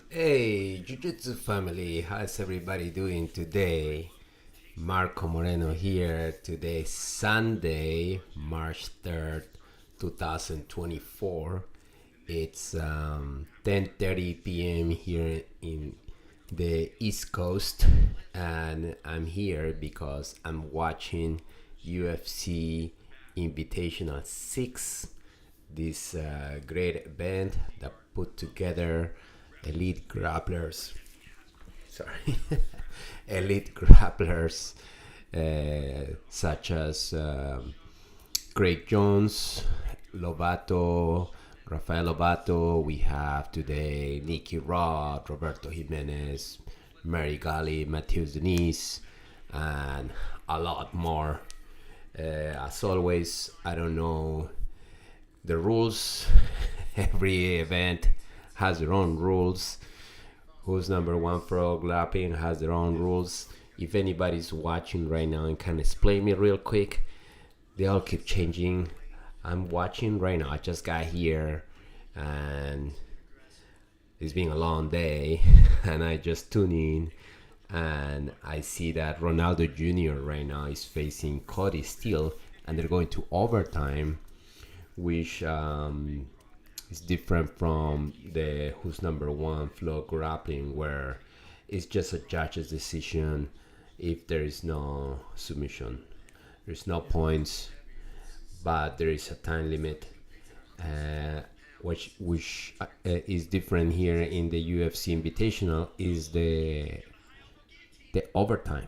Hey, Jiu-Jitsu family, how's everybody doing today? Marco Moreno here. Today, Sunday, March 3rd, 2024. It's 10:30 p.m. here in the East Coast, and I'm here because I'm watching UFC Invitational 6, this great event that put together elite grapplers. Sorry, elite grapplers such as Craig Jones, Lovato, Rafael Lovato. We have today Nicky Rod, Roberto Jimenez, Meregali, Diniz, and a lot more. As always, I don't know the rules. Every event has their own rules. Who's number one pro grappling has their own rules. If anybody's watching right now and can explain me real quick, they all keep changing. I'm watching right now. I just got here and it's been a long day and I just tune in and I see that Ronaldo Jr. right now is facing Cody Steele and they're going to overtime, which is different from the who's number one flow grappling, where it's just a judge's decision if there is no submission. There's no points, but there is a time limit, which is different here in the UFC Invitational. Is the overtime.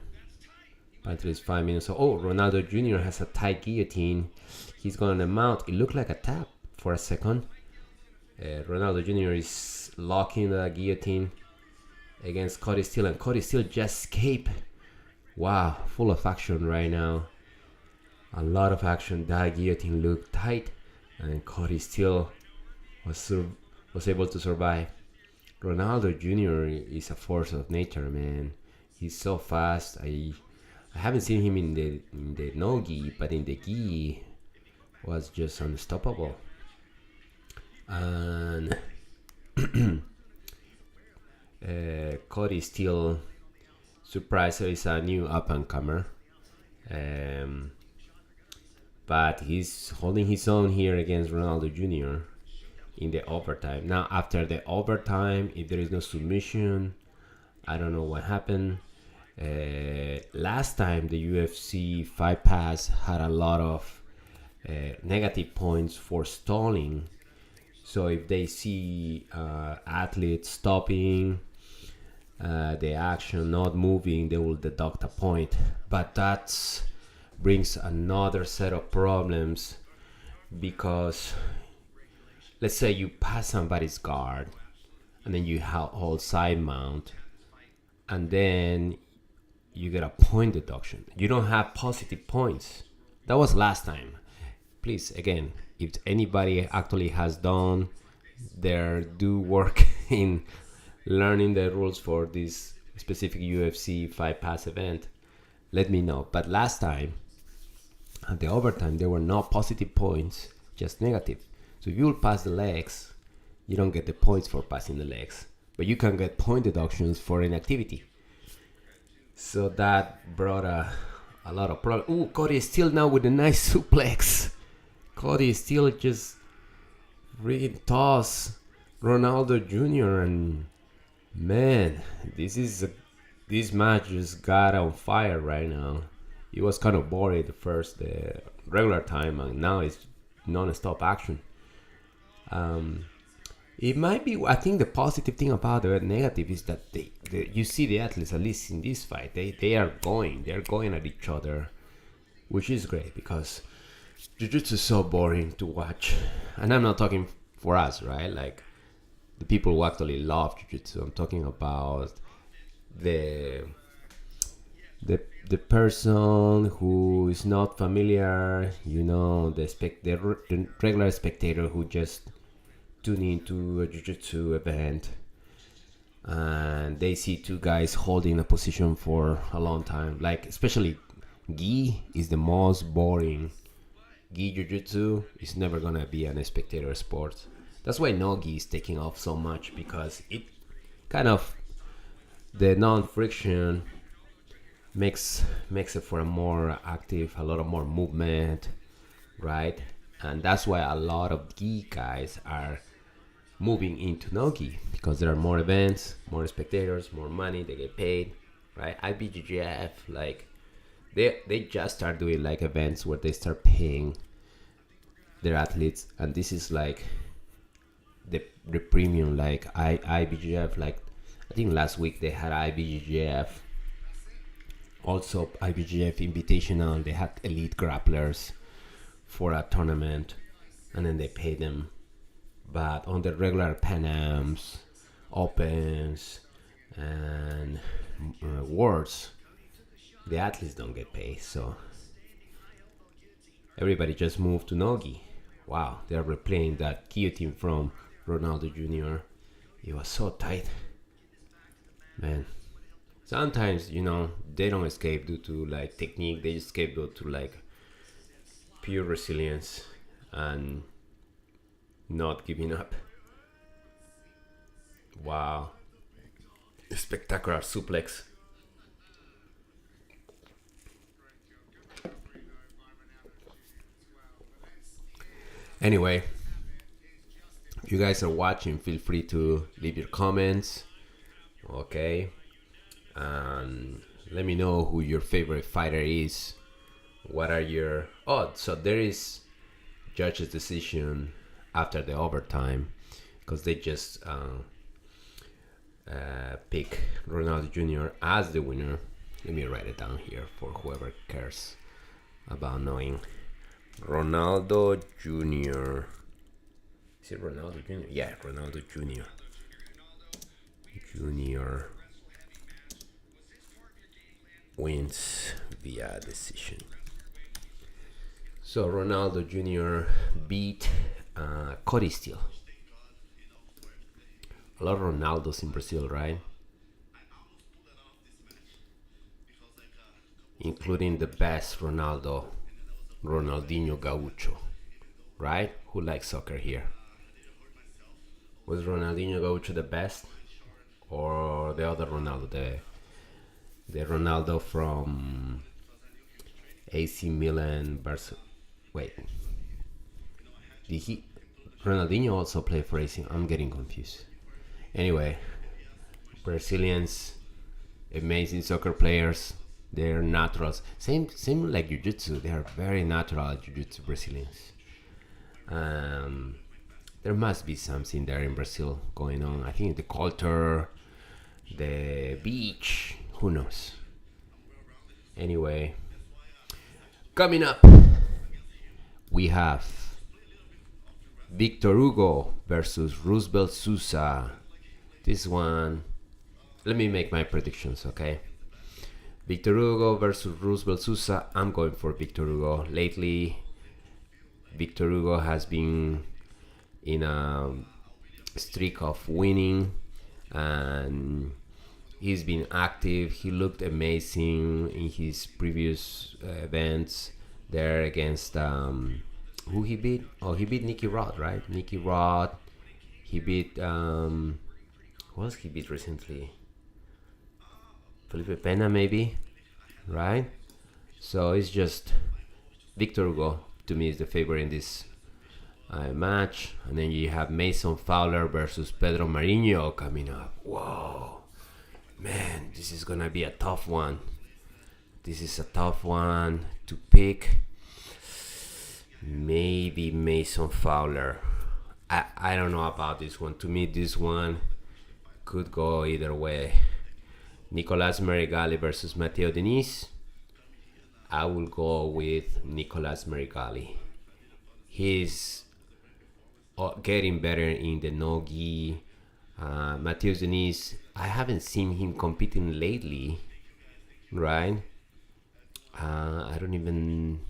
Until it's 5 minutes. So, Ronaldo Jr. has a tight guillotine. He's going to mount. It looked like a tap for a second. Ronaldo Jr. is locking the guillotine against Cody Steele, and Cody Steele just escaped. Wow, full of action right now. A lot of action. That guillotine looked tight, and Cody Steele was able to survive. Ronaldo Jr. is a force of nature, man. He's so fast. I haven't seen him in the no gi, but in the gi was just unstoppable. And Cody Steele, surprisingly, is a new up and comer, but he's holding his own here against Ronaldo Jr. in the overtime. Now, after the overtime, if there is no submission, I don't know what happened. Last time the UFC Fight Pass had a lot of negative points for stalling. So if they see athletes stopping the action, not moving, they will deduct a point. But that brings another set of problems, because let's say you pass somebody's guard and then you hold side mount and then you get a point deduction. You don't have positive points. That was last time. Please, again, if anybody actually has done their due work in learning the rules for this specific UFC Fight Pass event, let me know. But last time, at the overtime, there were no positive points, just negative. So if you will pass the legs, you don't get the points for passing the legs, but you can get point deductions for inactivity. So that brought a lot of problems. Ooh, Cody is still now with a nice suplex. Cody is still just really toss Ronaldo Jr. and man, this match just got on fire right now. It was kind of boring the first regular time, and now it's non-stop action. It might be. I think the positive thing about the negative is that you see the athletes, at least in this fight, they're going at each other, which is great because Jiu-Jitsu is so boring to watch. And I'm not talking for us, right? Like the people who actually love Jiu-Jitsu. I'm talking about the person who is not familiar, the regular spectator who just tune into a Jiu-Jitsu event and they see two guys holding a position for a long time. Like, especially gi is the most boring. Gi Jiu-Jitsu is never gonna be an spectator sport. That's why no gi is taking off so much, because kind of the non-friction makes it for a more active, a lot of more movement, right? And that's why a lot of gi guys are moving into no gi, because there are more events, more spectators, more money, they get paid, right? IBJJF, like they just start doing like events where they start paying their athletes, and this is like the premium, like IBJJF, like I think last week they had IBJJF, also IBJJF Invitational. They had elite grapplers for a tournament, and then they pay them. But on the regular Pan Ams, Opens, and Worlds, the athletes don't get paid. So everybody just moved to Nogi. Wow, they're replaying that guillotine from Ronaldo Jr. It was so tight, man. Sometimes, they don't escape due to like technique. They escape due to like pure resilience and not giving up. Wow. Spectacular suplex. Anyway, if you guys are watching, feel free to leave your comments. Okay. And let me know who your favorite fighter is. What are your... Oh, so there is judge's decision after the overtime, because they just pick Ronaldo Jr. as the winner. Let me write it down here for whoever cares about knowing. Ronaldo Jr. Is it Ronaldo Jr.? Yeah, Ronaldo Jr. Jr. wins via decision. So Ronaldo Jr. beat Cody Steele. A lot of Ronaldos in Brazil, right? Including the best Ronaldo, Ronaldinho Gaucho, right? Who likes soccer here? Was Ronaldinho Gaucho the best, or the other Ronaldo, the Ronaldo from AC Milan, Barcelona? Wait, did Ronaldinho also play for AC? I'm getting confused. Anyway, Brazilians, amazing soccer players. They're naturals. Same like Jiu-Jitsu. They are very natural Jiu-Jitsu Brazilians. There must be something there in Brazil going on. I think the culture, the beach, who knows. Anyway, coming up, we have Vitor Hugo versus Roosevelt Sousa. This one, let me make my predictions, okay? Vitor Hugo versus Roosevelt Sousa. I'm going for Vitor Hugo. Lately, Vitor Hugo has been in a streak of winning, and he's been active. He looked amazing in his previous events there against who he beat? Oh, he beat Nicky Rod, right? Nicky Rod. He beat who else he beat recently? Felipe Pena, maybe, right? So it's just Vitor Hugo to me is the favorite in this match. And then you have Mason Fowler versus Pedro Marinho coming up. Whoa, man, this is gonna be a tough one. This is a tough one to pick. Maybe Mason Fowler. I don't know about this one. To me, this one could go either way. Nicolas Meregali versus Matteo Diniz. I will go with Nicolas Meregali. He's getting better in the no-gi. Matteo Diniz, I haven't seen him competing lately, right? I don't even...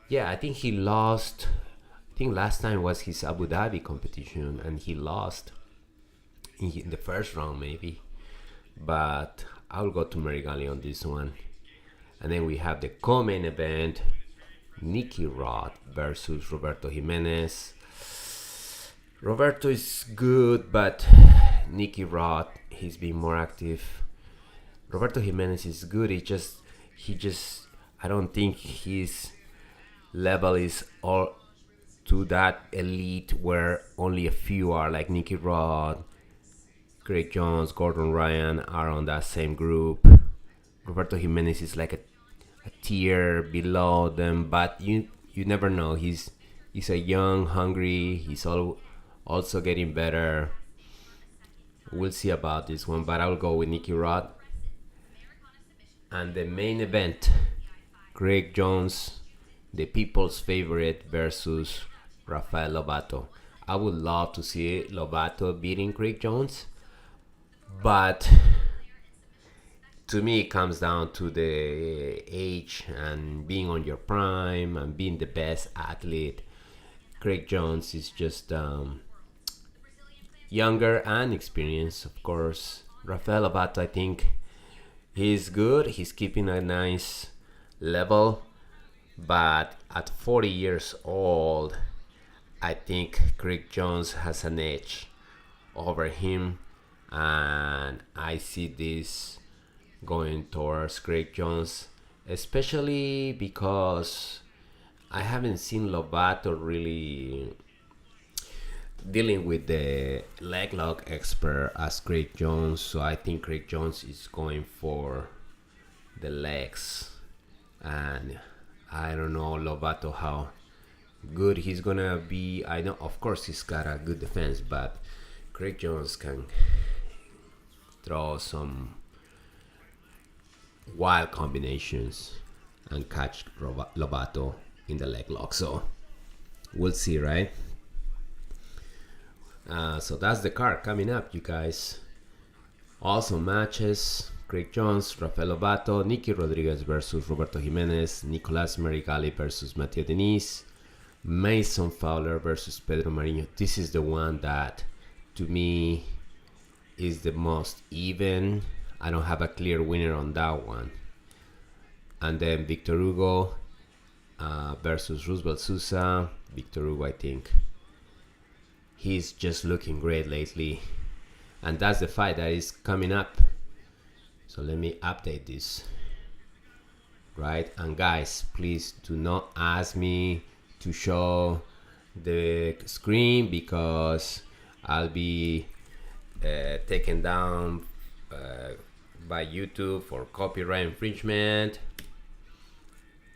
Yeah, I think he lost. I think last time was his Abu Dhabi competition, and he lost in the first round, maybe. But I'll go to Meregali on this one. And then we have the co-main event, Nicky Rod versus Roberto Jimenez. Roberto is good, but Nicky Rod, he's been more active. Roberto Jimenez is good. He just I don't think his level is all to that elite where only a few are, like Nicky Rod, Greg Jones, Gordon Ryan are on that same group. Roberto Jimenez is like a tier below them, but you never know. He's a young, hungry. He's also getting better. We'll see about this one, but I'll go with Nicky Rod. And the main event, Greg Jones, the people's favorite, versus Rafael Lovato. I would love to see Lovato beating Greg Jones, but to me it comes down to the age and being on your prime and being the best athlete. Greg Jones is just younger and experienced, of course. Rafael Lovato, I think he's good. He's keeping a nice level, but at 40 years old, I think Greg Jones has an edge over him, and I see this going towards Greg Jones, especially because I haven't seen Lovato really dealing with the leg lock expert as Greg Jones, so I think Greg Jones is going for the legs, and I don't know Lovato how good he's gonna be. I know, of course, he's got a good defense, but Greg Jones can throw some wild combinations and catch Lovato in the leg lock. So we'll see, right? So that's the card coming up, you guys. Also matches: Greg Jones, Rafael Lovato, Nicky Rodriguez versus Roberto Jimenez, Nicolas Meregali versus Mathieu Diniz, Mason Fowler versus Pedro Marinho. This is the one that, to me, is the most even. I don't have a clear winner on that one. And then Vitor Hugo versus Roosevelt Sousa. Vitor Hugo, I think he's just looking great lately. And that's the fight that is coming up. So let me update this. Right? And guys, please do not ask me to show the screen because I'll be taken down by YouTube for copyright infringement.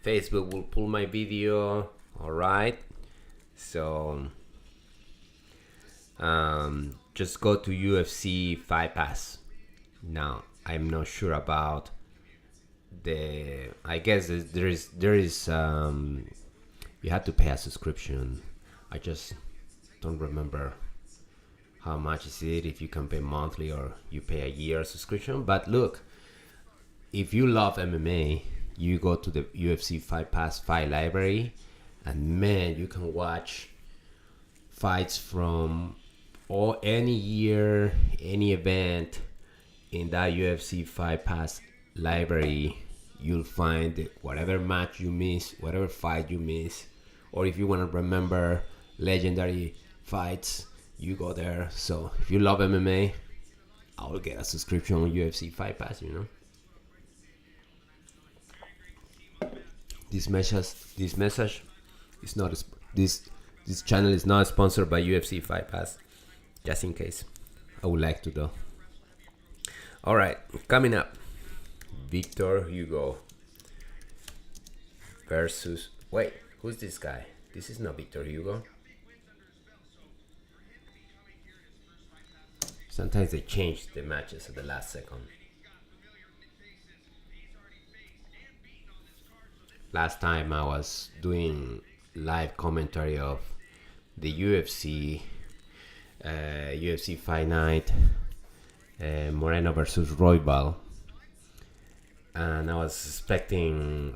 Facebook will pull my video. Alright, so just go to UFC Fight Pass. Now I'm not sure about the, I guess there is you have to pay a subscription. I just don't remember how much is it, if you can pay monthly or you pay a year subscription. But look, if you love MMA, you go to the UFC Fight Pass Fight Library, and man, you can watch fights from any year, any event in that UFC Fight Pass library. You'll find whatever match you miss, whatever fight you miss, or if you want to remember legendary fights, you go there. So if you love MMA, I will get a subscription on UFC Fight Pass. You know, this message is not this channel is not sponsored by UFC Fight Pass. Just in case, I would like to though. All right, coming up, Vitor Hugo versus, wait, who's this guy? This is not Vitor Hugo. Sometimes they change the matches at the last second. Last time I was doing live commentary of the UFC Fight Night, Moreno versus Roybal, and I was expecting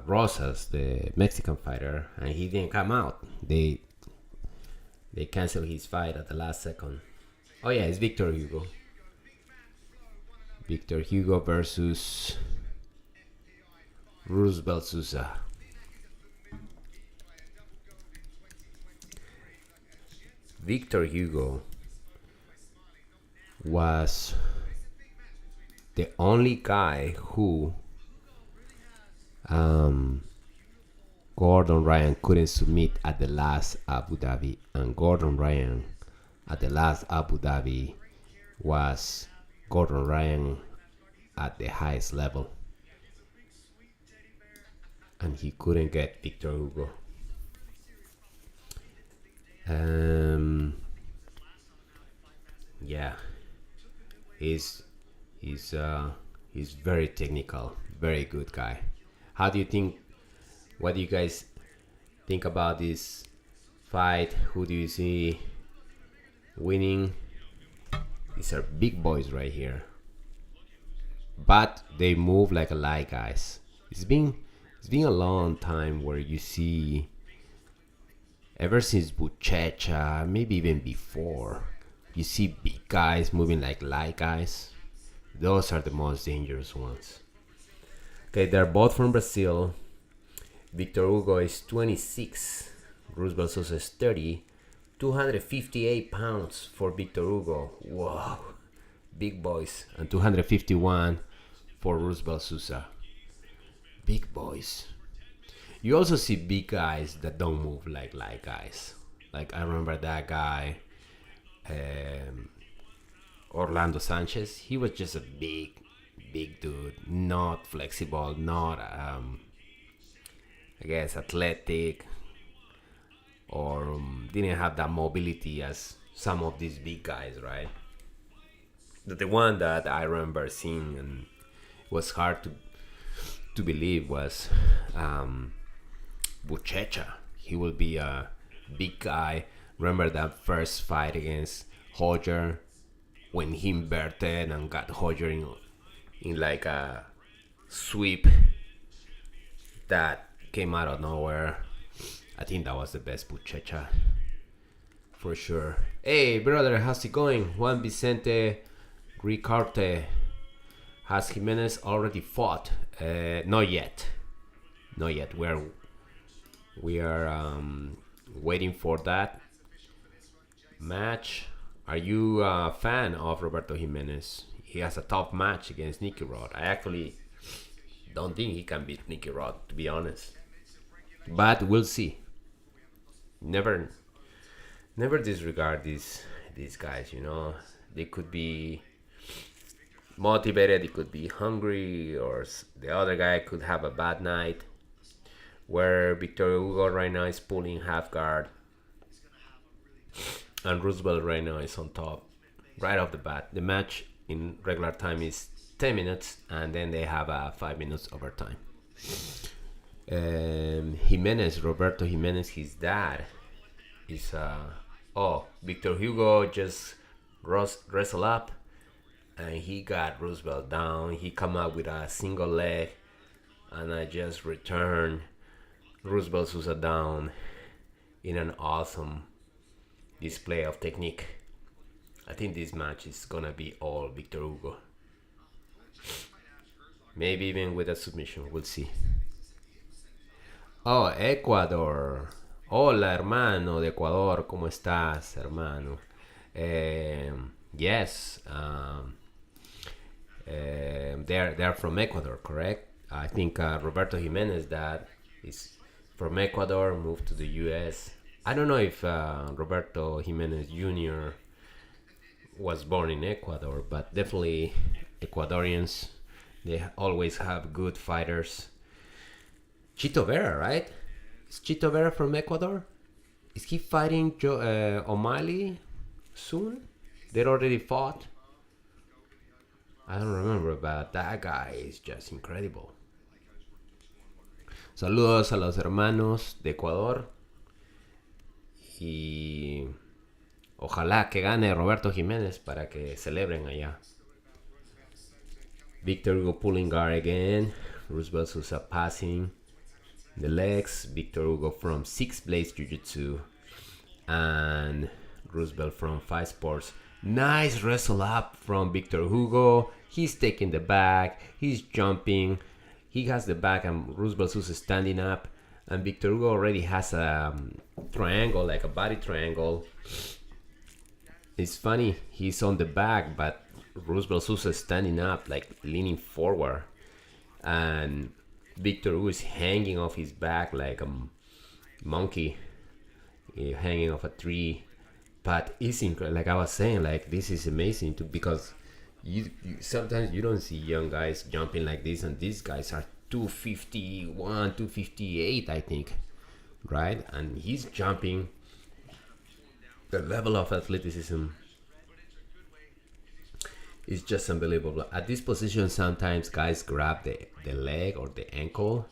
Rosas, the Mexican fighter, and he didn't come out. They canceled his fight at the last second. Oh yeah, it's Vitor Hugo. Vitor Hugo versus Roosevelt Sousa. Vitor Hugo was the only guy who Gordon Ryan couldn't submit at the last Abu Dhabi, and Gordon Ryan at the last Abu Dhabi was Gordon Ryan at the highest level, and he couldn't get Vitor Hugo. Yeah, he's very technical, very good guy. How do you think? What do you guys think about this fight? Who do you see winning? These are big boys right here, but they move like a light, guys. It's been a long time where you see, ever since Buchecha, maybe even before, you see big guys moving like light guys. Those are the most dangerous ones. Okay, they're both from Brazil. Vitor Hugo is 26. Roosevelt Sousa is 30. 258 pounds for Vitor Hugo. Wow. Big boys. And 251 for Roosevelt Sousa. Big boys. You also see big guys that don't move like light guys. Like I remember that guy, Orlando Sanchez. He was just a big dude, not flexible, not I guess athletic, or didn't have that mobility as some of these big guys, right? The one that I remember seeing and was hard to believe was Buchecha. He will be a big guy. Remember that first fight against Hodger when he inverted and got Hodger in like a sweep that came out of nowhere. I think that was the best Buchecha for sure. Hey brother, how's it going? Juan Vicente Ricarte. Has Jimenez already fought? Not yet. We are waiting for that match. Are you a fan of Roberto Jimenez? He has a tough match against Nicky Rod. I actually don't think he can beat Nicky Rod, to be honest. But we'll see. Never disregard these guys, you know. They could be motivated, they could be hungry, or the other guy could have a bad night. Where Vitor Hugo right now is pulling half guard, and Roosevelt right now is on top right off the bat. The match in regular time is 10 minutes, and then they have a 5 minutes overtime. Jimenez, Roberto Jimenez, his dad is Vitor Hugo just wrestled up and he got Roosevelt down. He come up with a single leg and I just returned Roosevelt Sousa down in an awesome display of technique. I think this match is gonna be all Vitor Hugo. Maybe even with a submission, we'll see. Oh, Ecuador. Hola, hermano de Ecuador. ¿Cómo estás, hermano? Yes. They're from Ecuador, correct? I think Roberto Jimenez, that is from Ecuador, moved to the U.S. I don't know if Roberto Jimenez Jr. was born in Ecuador, but definitely Ecuadorians, they always have good fighters. Chito Vera, right? Is Chito Vera from Ecuador? Is he fighting O'Malley soon? They already fought? I don't remember, but that guy is just incredible. Saludos a los hermanos de Ecuador. Y ojalá que gane Roberto Jimenez para que celebren allá. Vitor Hugo pulling guard again. Roosevelt Sousa passing the legs. Vitor Hugo from Six Blades Jiu-Jitsu and Roosevelt from Fight Sports. Nice wrestle up from Vitor Hugo. He's taking the back. He's jumping. He has the back and Roosevelt Sousa standing up. And Vitor Hugo already has a triangle, like a body triangle. It's funny, he's on the back, but Roosevelt Sousa standing up, like leaning forward, and Victor Hugo is hanging off his back like a monkey, hanging off a tree. But it's incredible. Like I was saying, like this is amazing too, because you sometimes you don't see young guys jumping like this, and these guys are 251, 258, I think, right? And he's jumping. The level of athleticism is just unbelievable. At this position, sometimes guys grab the leg or the ankle,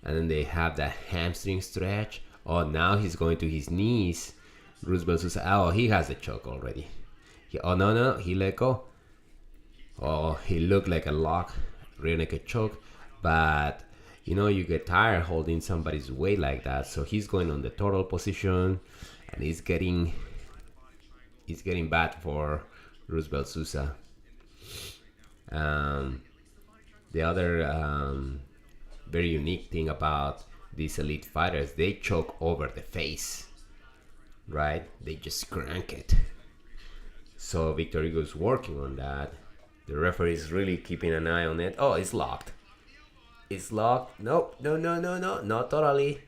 and then they have that hamstring stretch. Oh, now he's going to his knees. Roosevelt Sousa, oh, he has the choke already. Oh, no, he let go. Oh, he looked like a lock, rear naked choke. But, you get tired holding somebody's weight like that. So he's going on the total position, and he's getting bad for Roosevelt Sousa. The other very unique thing about these elite fighters, they choke over the face, right? They just crank it. So Vitor Hugo is working on that. The referee is really keeping an eye on it. Oh, it's locked. It's locked. Nope. No. Not totally.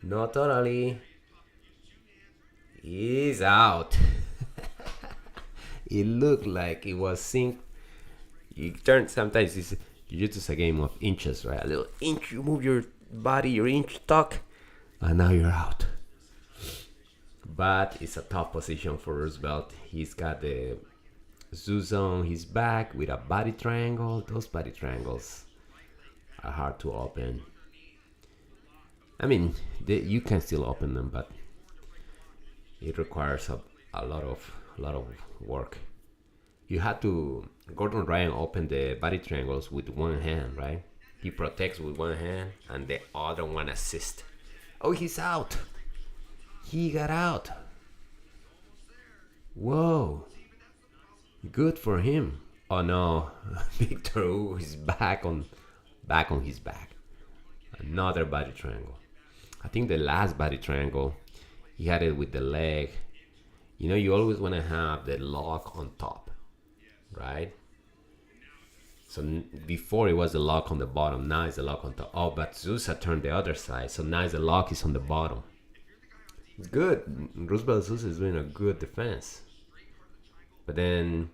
Not totally. He's out. It looked like it was synced. It turns sometimes jiu-jitsu is a game of inches, right? A little inch, you move your body, your inch tuck, and now you're out. But it's a tough position for Roosevelt. He's got the Sousa on his back with a body triangle. Those body triangles are hard to open. I mean, you can still open them, but it requires a lot of work. You had to. Gordon Ryan opened the body triangles with one hand, right? He protects with one hand and the other one assists. Oh, he's out. He got out. Whoa. Good for him. Oh no, Victor Hugo is back on his back. Another body triangle. I think the last body triangle, he had it with the leg. You always want to have the lock on top, right? So before it was the lock on the bottom, now it's the lock on top. Oh, but Sousa turned the other side, so now the lock is on the bottom. It's good. Roosevelt Sousa is doing a good defense. But then,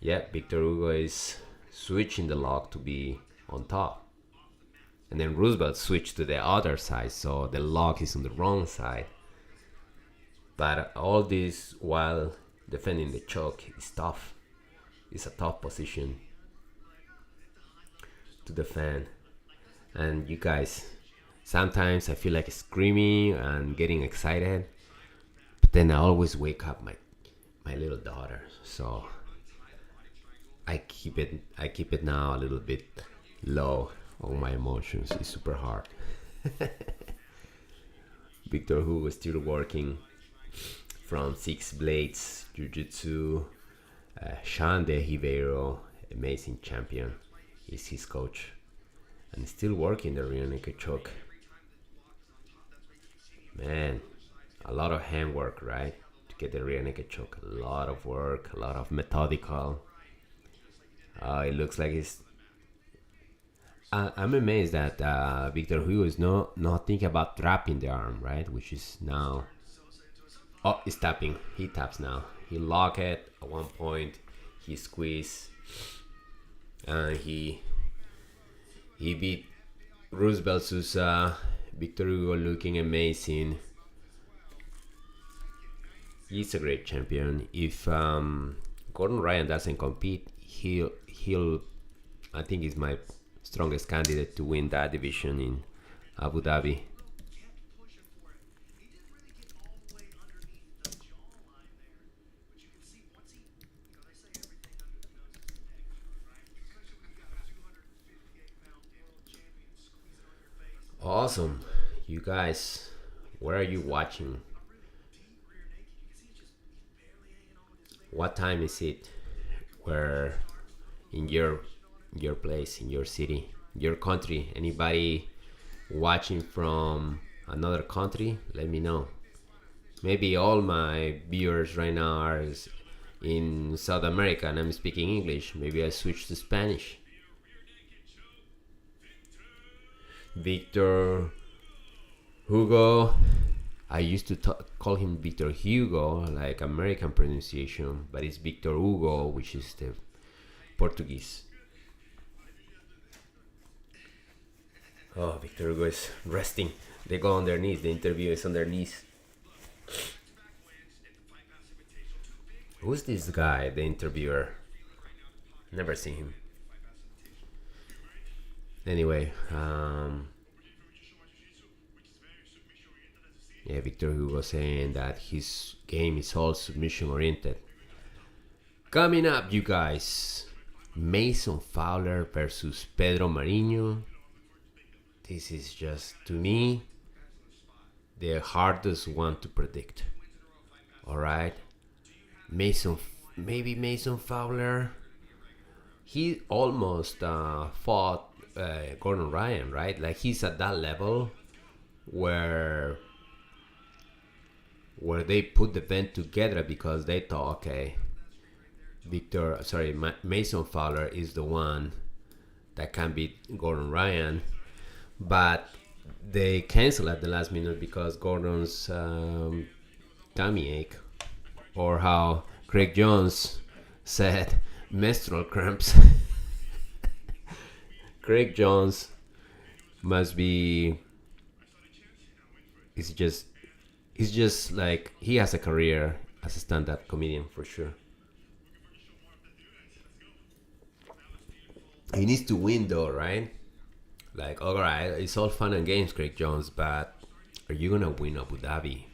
Victor Hugo is switching the lock to be on top. And then Roosevelt switched to the other side, so the lock is on the wrong side. But all this while defending the choke is tough. It's a tough position to defend. And you guys, sometimes I feel like screaming and getting excited, but then I always wake up my little daughter. So I keep it now a little bit low on my emotions. It's super hard. Vitor Hugo is still working from Six Blades Jiu-Jitsu. Sean De Rivero, amazing champion, is his coach, and still working the rear naked choke. Man, a lot of handwork, right, to get the rear naked choke. A lot of work, a lot of methodical. It looks like it's. I'm amazed that Vitor Hugo is not thinking about trapping the arm, right, which is now. Oh, he's tapping. He taps now. He locked it at one point. He squeezed. And he beat Roosevelt Sousa. Vitor Hugo looking amazing. He's a great champion. If Gordon Ryan doesn't compete, he'll I think he's my strongest candidate to win that division in Abu Dhabi. Awesome. You guys, where are you watching? What time is it? Where in your place, in your city, your country? Anybody watching from another country? Let me know. Maybe all my viewers right now are in South America and I'm speaking English. Maybe I switch to Spanish. Vitor Hugo. I used to call him Vitor Hugo, like American pronunciation, but it's Vitor Hugo, which is the Portuguese. Oh, Vitor Hugo is resting. They go on their knees. The interview is on their knees. Who's this guy, the interviewer? Never seen him. Anyway, yeah, Vitor Hugo saying that his game is all submission oriented. Coming up, you guys, Mason Fowler versus Pedro Marinho. This is just, to me, the hardest one to predict. All right, maybe Mason Fowler. He almost fought Gordon Ryan, right? Like he's at that level where they put the event together because they thought, okay, Mason Fowler is the one that can beat Gordon Ryan, but they canceled at the last minute because Gordon's tummy ache, or how Craig Jones said, menstrual cramps. Craig Jones must be, he's just like, he has a career as a stand-up comedian for sure. He needs to win though, right? Like, all right, it's all fun and games, Craig Jones, but are you gonna win Abu Dhabi?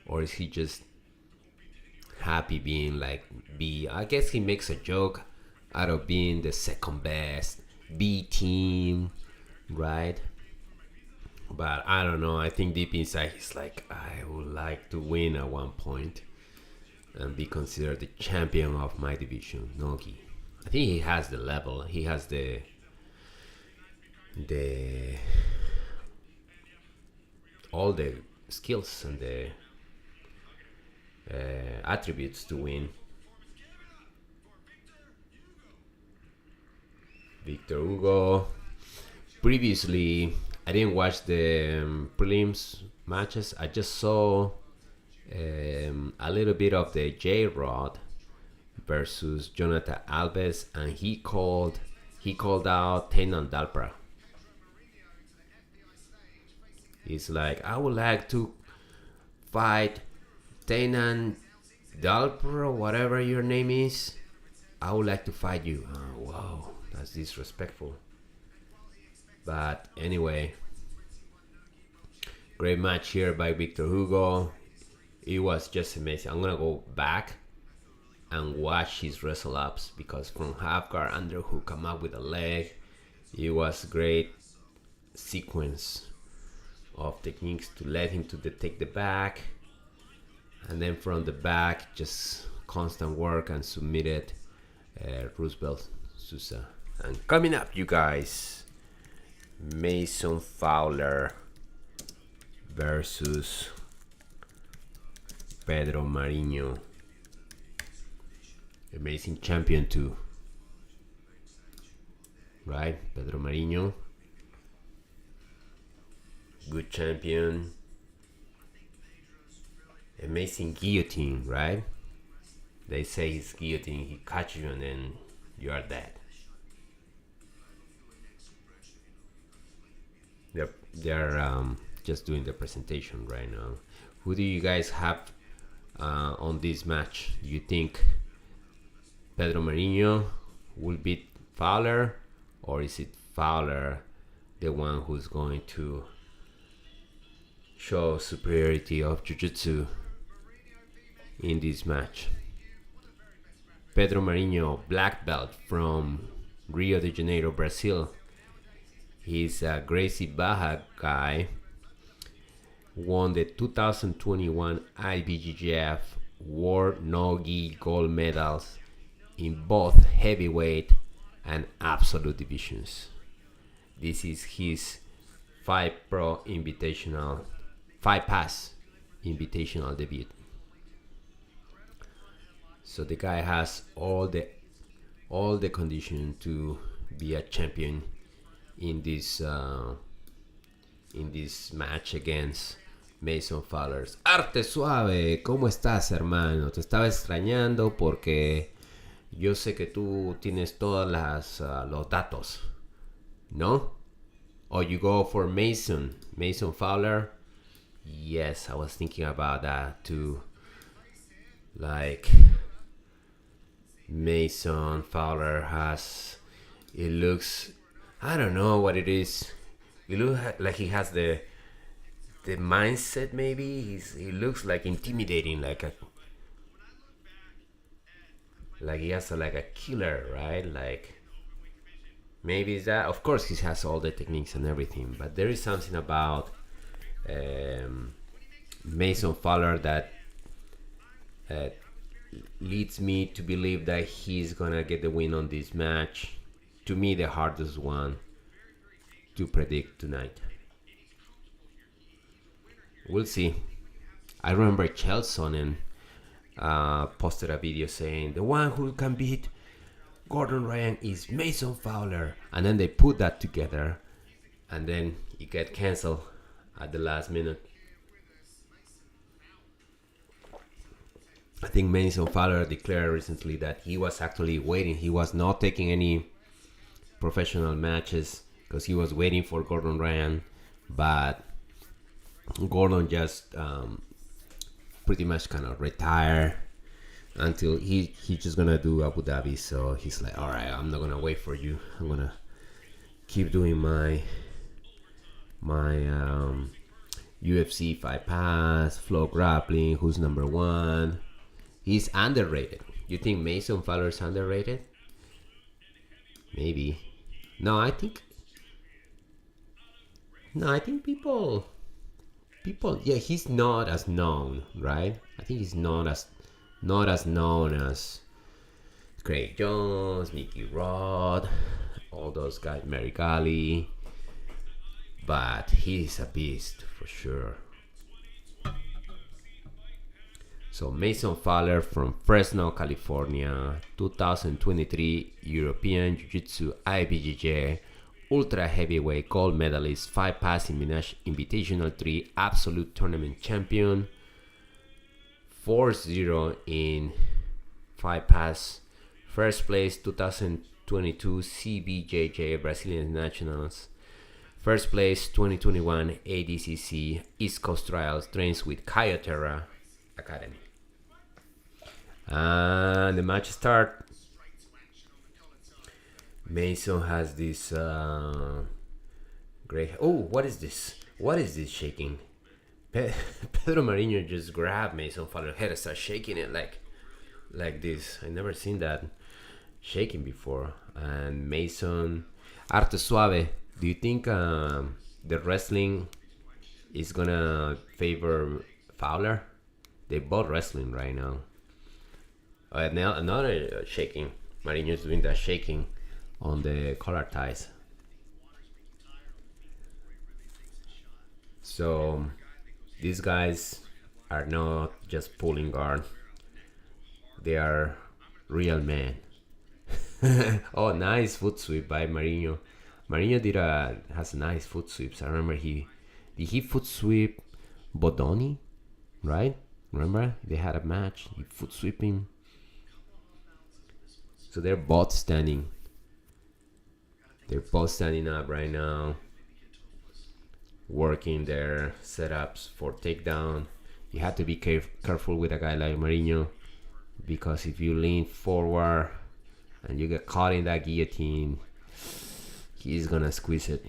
Or is he just happy being like B? I guess he makes a joke out of being the second best B team, right? But I don't know. I think deep inside he's like, I would like to win at one point and be considered the champion of my division, Nogi. I think he has the level. He has the all the skills and the attributes to win. Vitor Hugo. Previously, I didn't watch the prelims matches. I just saw a little bit of the J-Rod versus Jonathan Alves, and he called out Tainan Dalpra. He's like, I would like to fight Tainan Dalpra, whatever your name is. I would like to fight you. Oh, wow, that's disrespectful. But anyway, great match here by Vitor Hugo. It was just amazing. I'm gonna go back and watch his wrestle ups, because from half guard underhook come up with a leg. It was great sequence of techniques to let him to take the back, and then from the back just constant work and submitted Roosevelt Sousa. And coming up, you guys, Mason Fowler versus Pedro Marinho. Amazing champion too, right? Pedro Marinho, good champion. Amazing guillotine, right? They say his guillotine, he catches you and then you are dead. They're just doing the presentation right now. Who do you guys have on this match? Do you think Pedro Marinho will beat Fowler, or is it Fowler the one who's going to show superiority of Jiu-Jitsu in this match? Pedro Marinho, black belt from Rio de Janeiro, Brazil. He's a Gracie Barra guy. Won the 2021 IBJJF World No-Gi gold medals in both heavyweight and absolute divisions. This is his Fight Pass Invitational debut. So the guy has all the condition to be a champion in this match against Mason Fowler. Arte Suave, ¿cómo estás, hermano? Te estaba extrañando porque yo sé que tú tienes todas los datos, ¿no? Or you go for Mason Fowler. Yes, I was thinking about that too. Like, Mason Fowler it looks, I don't know what it is. It looks like he has the mindset. Maybe he looks like intimidating, like he has like a killer, right? Like, maybe it's that. Of course, he has all the techniques and everything, but there is something about Mason Fowler that leads me to believe that he's gonna get the win on this match. To me, the hardest one to predict tonight. We'll see. I remember Chelsonen posted a video saying the one who can beat Gordon Ryan is Mason Fowler, and then they put that together, and then it got cancelled at the last minute. I think Mason Fowler declared recently that he was actually waiting. He was not taking any professional matches because he was waiting for Gordon Ryan, but Gordon just pretty much kind of retired until he's just gonna do Abu Dhabi. So he's like, all right, I'm not gonna wait for you. I'm gonna keep doing my UFC Fight Pass, Flow Grappling, who's number one. He's underrated. You think Mason Fowler is underrated? Maybe. No, I think people, yeah, he's not as known, right? I think he's not as known as Craig Jones, Nicky Rod, all those guys, Meregali, but he's a beast for sure. So Mason Fowler from Fresno, California, 2023 European Jiu-Jitsu IBJJ Ultra Heavyweight Gold Medalist, Fight Pass Invitational 3 Absolute Tournament Champion, 4-0 in Fight Pass, first place 2022 CBJJ Brazilian Nationals, first place 2021 ADCC East Coast Trials, trains with Kaioterra Academy. And the match start. Mason has this great. Oh, what is this? What is this shaking? Pedro Marinho just grabbed Mason Fowler's head and started shaking it like this. I never seen that shaking before. And Mason, Arte Suave. Do you think the wrestling is gonna favor Fowler? They both wrestling right now. Now another shaking. Marinho's doing that shaking on the collar ties. So these guys are not just pulling guard. They are real men. Oh, nice foot sweep by Marinho. Marinho has nice foot sweeps. I remember did he foot sweep Bodoni, right? Remember they had a match. He foot sweeping. So they're both standing. They're both standing up right now, working their setups for takedown. You have to be careful with a guy like Marinho, because if you lean forward and you get caught in that guillotine, he's gonna squeeze it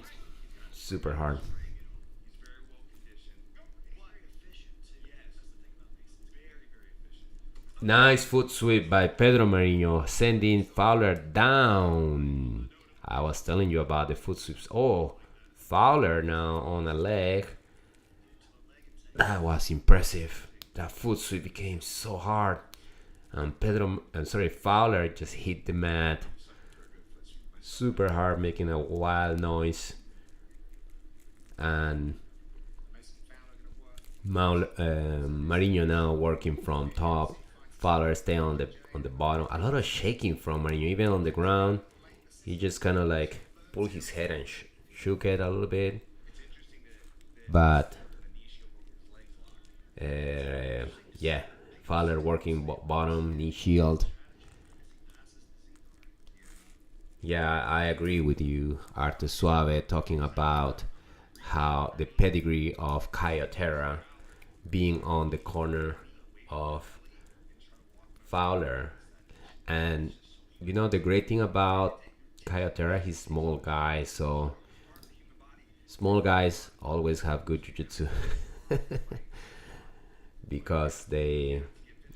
super hard. Nice foot sweep by Pedro Marinho, sending Fowler down. I was telling you about the foot sweeps. Oh, Fowler now on a leg. That was impressive. That foot sweep became so hard. And Fowler just hit the mat super hard, making a wild noise. And Marinho now working from top, Fowler stay on the bottom. A lot of shaking from Marinho, even on the ground. He just kind of like pulled his head and shook it a little bit. But yeah, Fowler working bottom, knee shield. Yeah, I agree with you, Arte Suave, talking about how the pedigree of Kayotera being on the corner of Fowler. And you know, the great thing about Kayotera, he's small guy, so small guys always have good jiu-jitsu. Because they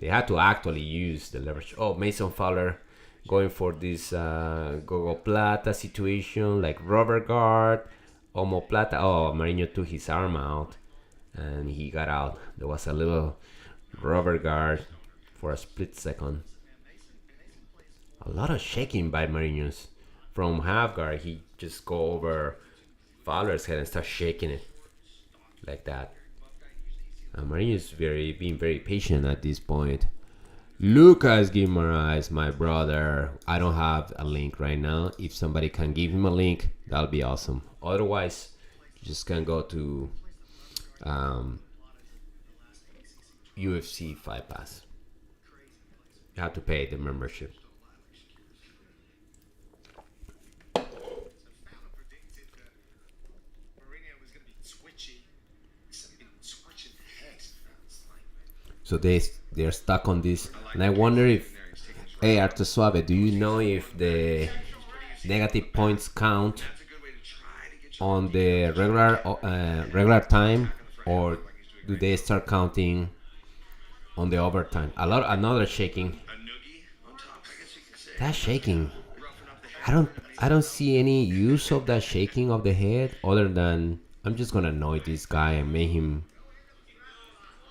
had to actually use the leverage. Oh, Mason Fowler going for this Gogo Plata situation, like rubber guard, omoplata. Oh, Marinho took his arm out and he got out. There was a little rubber guard for a split second. A lot of shaking by Marinho's. From half guard, he just go over Fowler's head and start shaking it like that. And Marinho is being very patient at this point. Lucas Guimaraes, my brother. I don't have a link right now. If somebody can give him a link, that'll be awesome. Otherwise, you just can go to UFC Fight Pass. You have to pay the membership. So they're stuck on this, and I wonder if, hey, Arte Suave, do you know if the negative points count on the regular time, or do they start counting on the overtime? Another shaking. That shaking, I don't see any use of that shaking of the head other than I'm just gonna annoy this guy and make him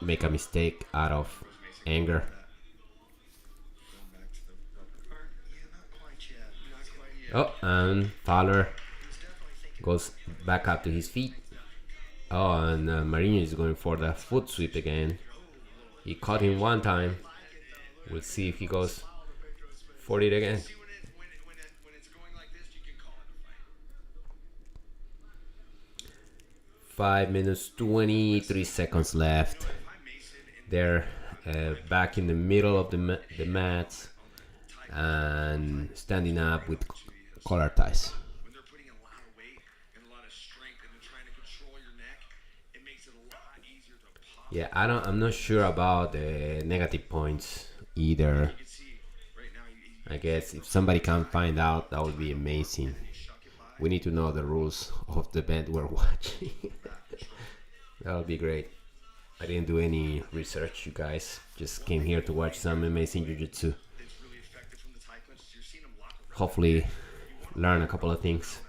make a mistake out of anger. Oh, and Fowler goes back up to his feet. Oh, and Marinho is going for the foot sweep again. He caught him one time. We'll see if he goes for it again. Five minutes 23 seconds left. They're back in the middle of the mats and standing up with collar ties. Yeah, I'm not sure about the negative points either. I guess if somebody can find out, that would be amazing. We need to know the rules of the event we're watching. That would be great. I didn't do any research, you guys. Just came here to watch some amazing jiu-jitsu. Hopefully learn a couple of things.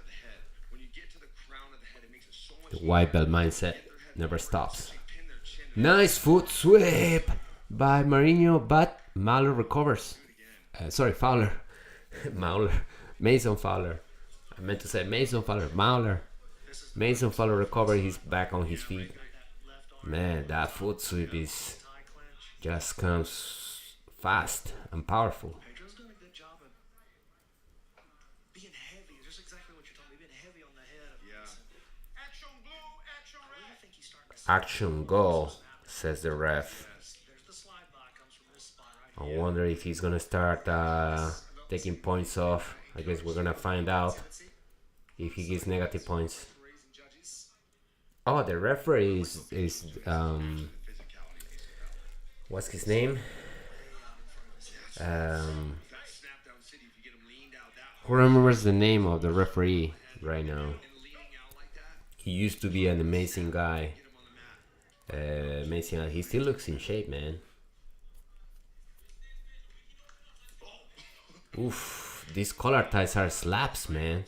The white belt mindset never stops. Nice foot sweep by Marinho, but Fowler recovers. Fowler. Mason Fowler. I meant to say Mason Fowler. Mauler. Mason Fowler recovered. He's back on his feet. Man, that foot sweep just comes fast and powerful. Action go, says the ref. I wonder if he's gonna start taking points off. I guess we're gonna find out if he gives negative points. Oh, the referee is what's his name? Who remembers the name of the referee right now? He used to be an amazing guy. Amazing. He still looks in shape, man. Oof, these collar ties are slaps, man.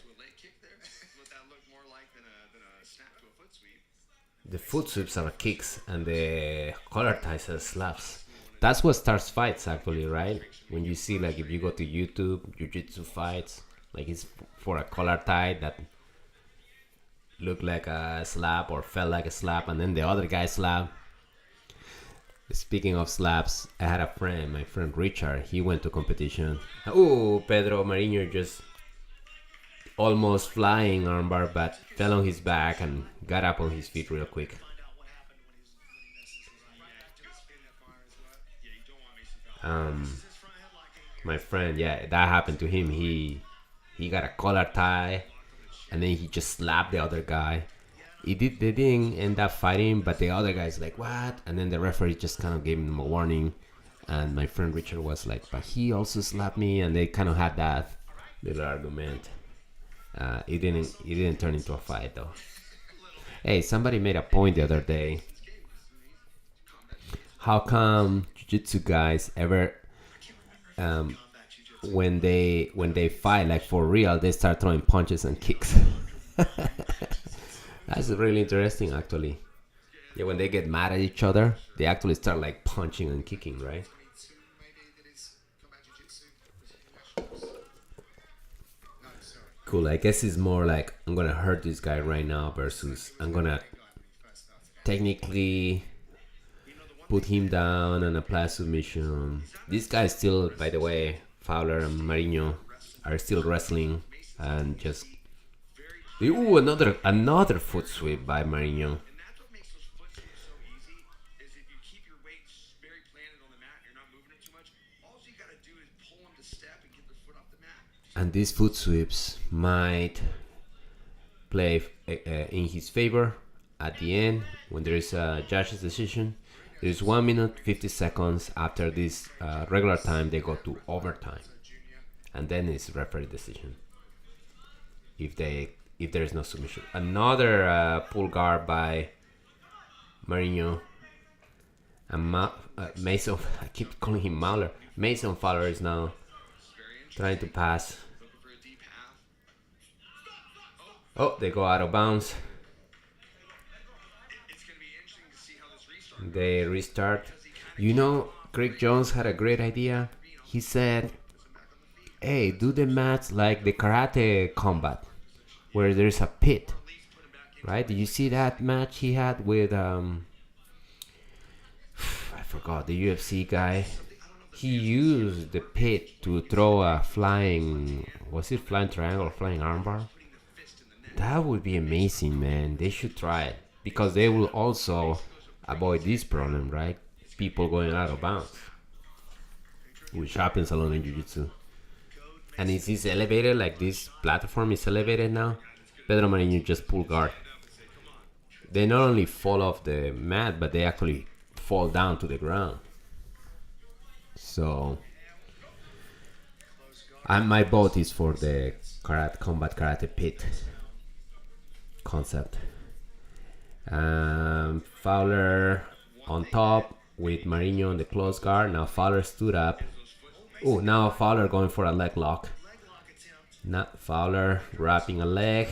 The foot sweeps are kicks and the collar ties are slaps. That's what starts fights, actually, right? When you see, like, if you go to YouTube, jiu-jitsu fights, like it's for a collar tie that looked like a slap or felt like a slap, and then the other guy slap. Speaking of slaps, I had a friend, my friend Richard. He went to competition. Oh, Pedro Marinho just almost flying armbar, but fell on his back and got up on his feet real quick. My friend, yeah, that happened to him. He got a collar tie, and then he just slapped the other guy. They didn't end up fighting, but the other guy's like, what? And then the referee just kind of gave him a warning. And my friend Richard was like, but he also slapped me. And they kind of had that little argument. It didn't turn into a fight though. Hey, somebody made a point the other day. How come jiu-jitsu guys ever when they fight like for real, they start throwing punches and kicks? That's really interesting, actually. Yeah, when they get mad at each other, they actually start like punching and kicking, right? Cool. I guess it's more like I'm gonna hurt this guy right now versus I'm gonna technically put him down and apply submission. These guys still, by the way, Fowler and Marinho are still wrestling and just. Ooh, another foot sweep by Marinho. And these foot sweeps might play in his favor at the end when there is a judge's decision. There is 1 minute 50 seconds after this regular time. They go to overtime, and then it's referee decision. If there is no submission, another pull guard by Marinho. And Mason, I keep calling him Mauler. Mason Fowler is now trying to pass. Oh, they go out of bounds. They restart. You know, Greg Jones had a great idea. He said, hey, do the match like the karate combat, where there's a pit, right? Did you see that match he had with, I forgot, the UFC guy? He used the pit to throw a flying, was it flying triangle or flying armbar? That would be amazing, man. They should try it, because they will also avoid this problem, right? People going out of bounds, which happens a lot in jiu-jitsu. And is this elevated, like this platform is elevated now? Pedro Marinho just pull guard. They not only fall off the mat, but they actually fall down to the ground. So, my vote is for the combat karate pit concept. Fowler on top with Marinho on the close guard. Now Fowler stood up. Oh, now Fowler going for a leg lock. Not Fowler wrapping a leg.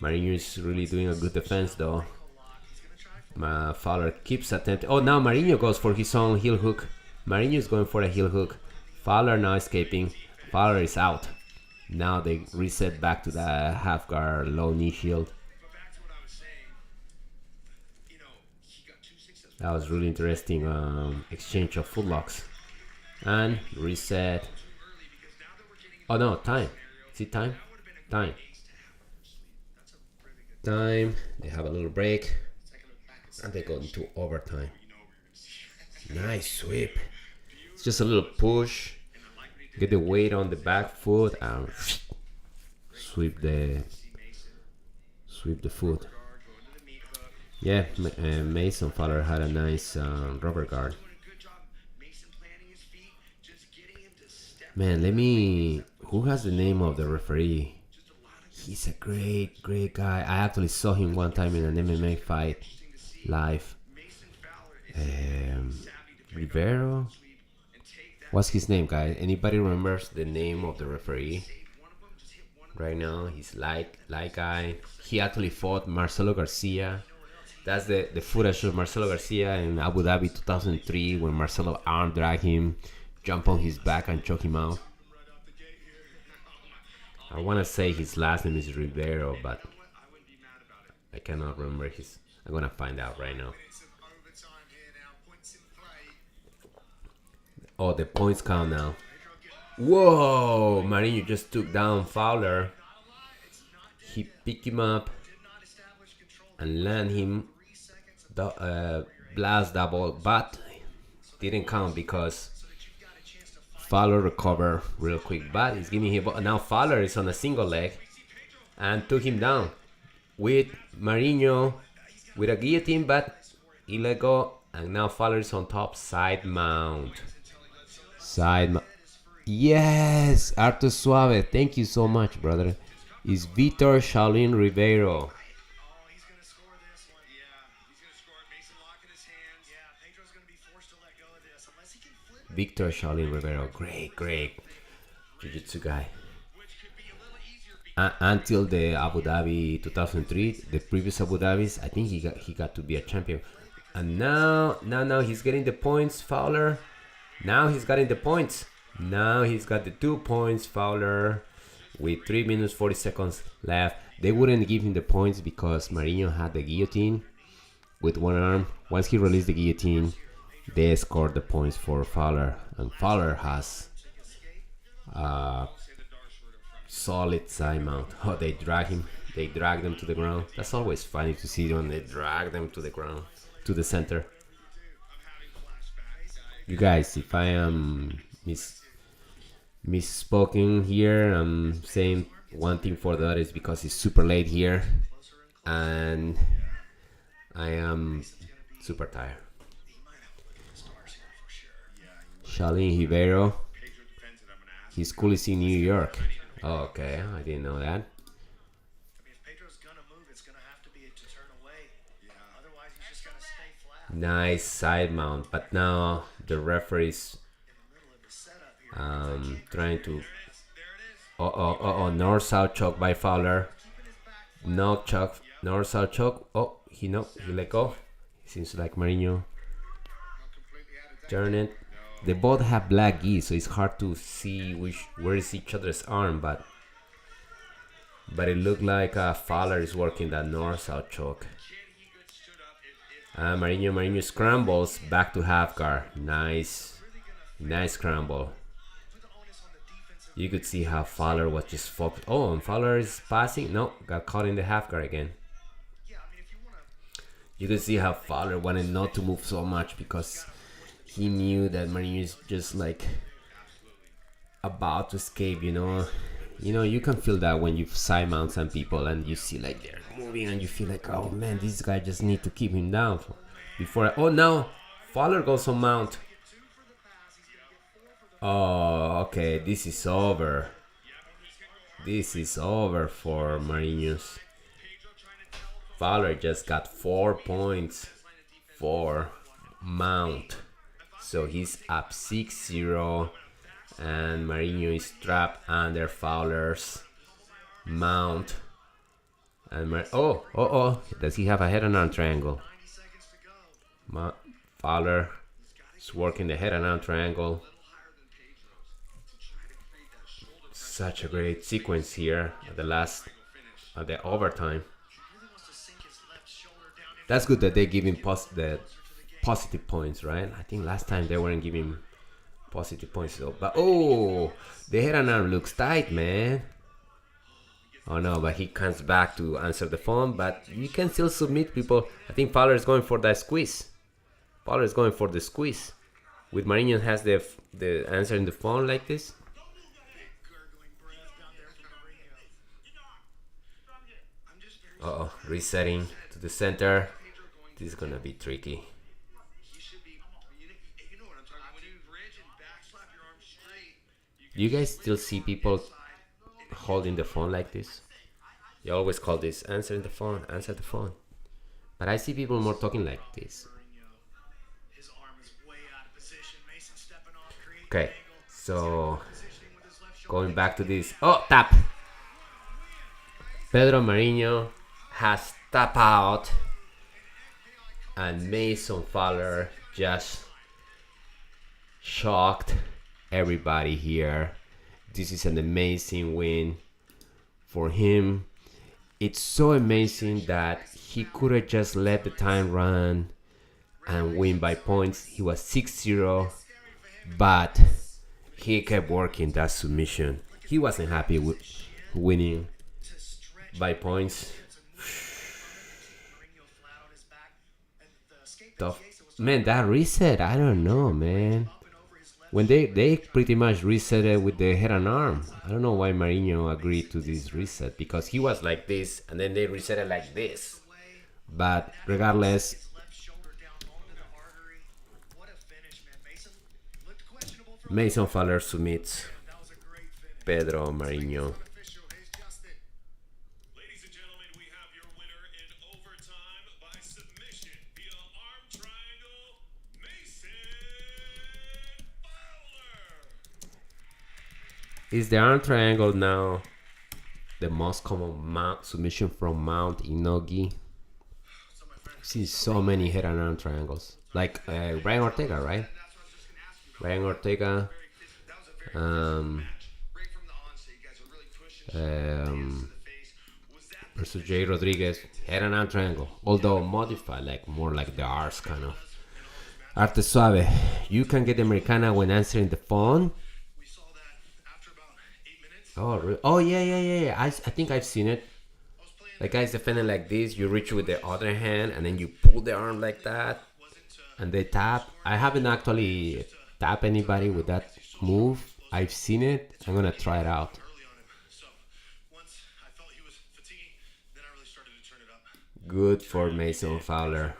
Marinho is really doing a good defense though. Fowler keeps attempting. Oh, now Marinho goes for his own heel hook. Marinho is going for a heel hook. Fowler now escaping. Fowler is out. Now they reset back to the half guard low knee shield. That was really interesting exchange of footlocks. And reset. Oh no, time. Is it time? Time. Time. They have a little break. And they go into overtime. Nice sweep. It's just a little push. Get the weight on the back foot and sweep the foot. Yeah, Mason Fowler had a nice rubber guard. Man, who has the name of the referee? He's a great guy. I actually saw him one time in an MMA fight live. Rivero? What's his name, guys? Anybody remembers the name of the referee? Right now, he's light guy. He actually fought Marcelo Garcia. That's the footage of Marcelo Garcia in Abu Dhabi 2003 when Marcelo arm dragged him, jump on his back and choke him out. I want to say his last name is Rivero, but I cannot remember I'm gonna find out right now. Oh, the points count now. Whoa! Marinho just took down Fowler. He picked him up and land him blast double, but didn't count because Fowler recovered real quick. But he's giving him now. Fowler is on a single leg and took him down with Marinho with a guillotine, but he let go, and now Fowler is on top. Side mount. Yes, Arthur Suave. Thank you so much, brother. It's Vitor Shaolin Ribeiro. Victor Shaolin Rivero, great jiu-jitsu guy. Until the Abu Dhabi 2003, the previous Abu Dhabis, I think he got to be a champion. And now he's getting the points, Fowler. Now he's getting the points. Now he's got the 2 points, Fowler, with 3 minutes 40 seconds left. They wouldn't give him the points because Marinho had the guillotine with one arm. Once he released the guillotine, they scored the points for Fowler, and Fowler has solid side mount. Oh, they drag him to the ground. That's always funny to see when they drag them to the ground, to the center. You guys, if I am misspoken here, I'm saying one thing for the other is because it's super late here and I am super tired. Shaolin Rivero, his school is in New York. Oh, okay, I didn't know that. Nice side mount, but now the referee's trying to north-south choke by Fowler. North-south choke. Oh, he let go. Seems like Marinho turn it. They both have black gi, so it's hard to see where is each other's arm, but it looked like Fowler is working that north-south choke. Marinho scrambles back to half guard. Nice scramble. You could see how Fowler was just focused. Oh, and Fowler is passing. No, got caught in the half guard again. You could see how Fowler wanted not to move so much because he knew that Marinho is just like about to escape, you know. You can feel that when you side mount some people and you see like they're moving and you feel like, oh man, this guy just need to keep him down oh, now Fowler goes on mount. Oh, okay, this is over. This is over for Marinho's. Fowler just got 4 points for mount. So he's up 6-0, and Marinho is trapped under Fowler's mount. And does he have a head and arm triangle? Fowler is working the head and arm triangle. Such a great sequence here at the overtime. That's good that they give him the positive points, right? I think last time they weren't giving positive points though. But the head and arm looks tight, man. Oh no, but he comes back to answer the phone. But you can still submit people. I think Fowler is going for that squeeze. Fowler is going for the squeeze. With Marinho has the answer in the phone like this. Resetting to the center. This is gonna be tricky. You guys still see people holding the phone like this? You always call this answer the phone. But I see people more talking like this. Okay, so going back to this. Oh, tap! Pedro Marinho has tap out, and Mason Fowler just shocked everybody here. This is an amazing win for him. It's so amazing that he could have just let the time run and win by points. He was 6-0 but he kept working that submission. He wasn't happy with winning by points. Tough. Man, that reset, I don't know, man. When they pretty much reset it with the head and arm. I don't know why Marinho agreed to this reset, because he was like this and then they reset it like this. But regardless, Mason Fowler submits Pedro Marinho. Is the arm triangle now the most common submission from Mount Inogi? I've seen so many head and arm triangles. Like Brian Ortega, right? Brian Ortega. Versus Jay Rodriguez. Head and arm triangle. Although modified, like more like the R's kind of. Arte Suave. You can get the Americana when answering the phone. Oh yeah. I think I've seen it. The guy's defending like this. You reach with the other hand, and then you pull the arm like that, and they tap. I haven't actually tapped anybody with that move. I've seen it. I'm gonna try it out. Good for Mason Fowler.